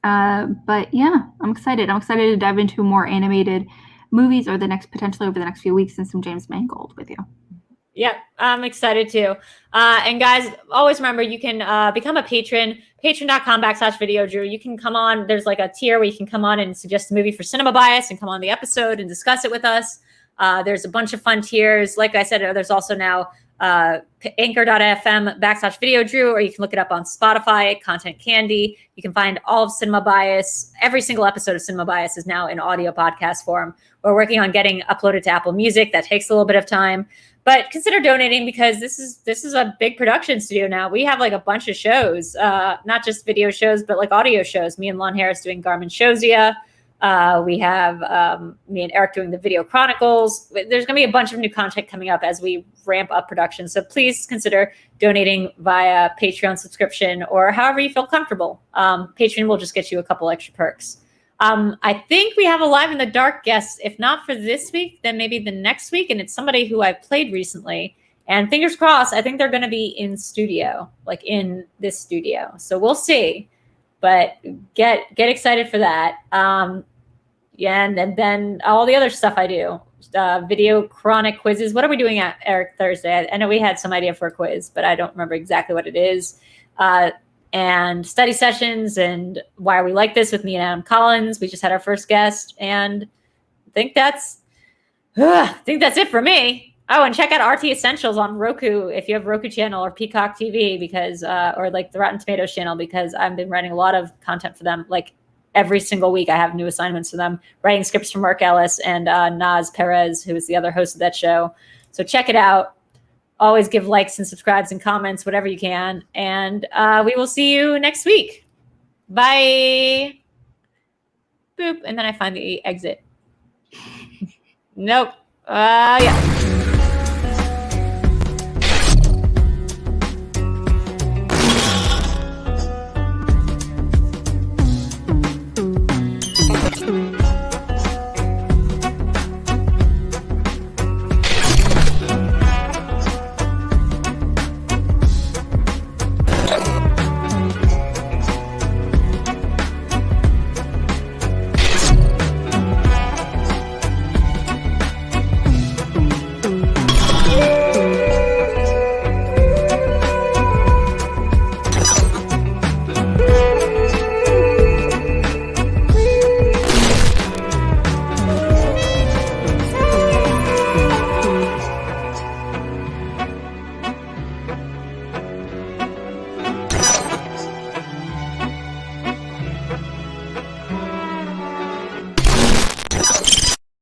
But yeah, I'm excited. I'm excited to dive into more animated movies potentially over the next few weeks and some James Mangold with you. Yeah, I'm excited too. And guys, always remember, you can become a patron, patreon.com/VideoDrew. You can come on. There's like a tier where you can come on and suggest a movie for Cinema Bias and come on the episode and discuss it with us. There's a bunch of fun tiers. Like I said, there's also now anchor.fm/VideoDrew, or you can look it up on Spotify, Content Candy. You can find all of Cinema Bias. Every single episode of Cinema Bias is now in audio podcast form. We're working on getting uploaded to Apple Music. That takes a little bit of time. But consider donating, because this is a big production studio now. We have like a bunch of shows, not just video shows, but like audio shows. Me and Lon Harris doing Garmin Showsia. We have me and Eric doing the Video Chronicles. There's going to be a bunch of new content coming up as we ramp up production. So please consider donating via Patreon subscription or however you feel comfortable. Patreon will just get you a couple extra perks. I think we have a Live in the Dark guest. If not for this week, then maybe the next week. And it's somebody who I've played recently. And fingers crossed, I think they're going to be in studio, like in this studio. So we'll see. But get excited for that. And then all the other stuff I do. VideoChronic quizzes. What are we doing at Eric Thursday? I know we had some idea for a quiz, but I don't remember exactly what it is. And study sessions and Why Are We Like This with me and Adam Collins. We just had our first guest, and I think that's it for me. Oh, and check out RT Essentials on Roku if you have Roku channel or Peacock TV, because or like the Rotten Tomatoes channel, because I've been writing a lot of content for them. Like every single week I have new assignments for them, writing scripts for Mark Ellis and Naz Perez, who is the other host of that show. So check it out. Always give likes and subscribes and comments, whatever you can. And we will see you next week. Bye. Boop. And then I find the exit. Nope. Yeah.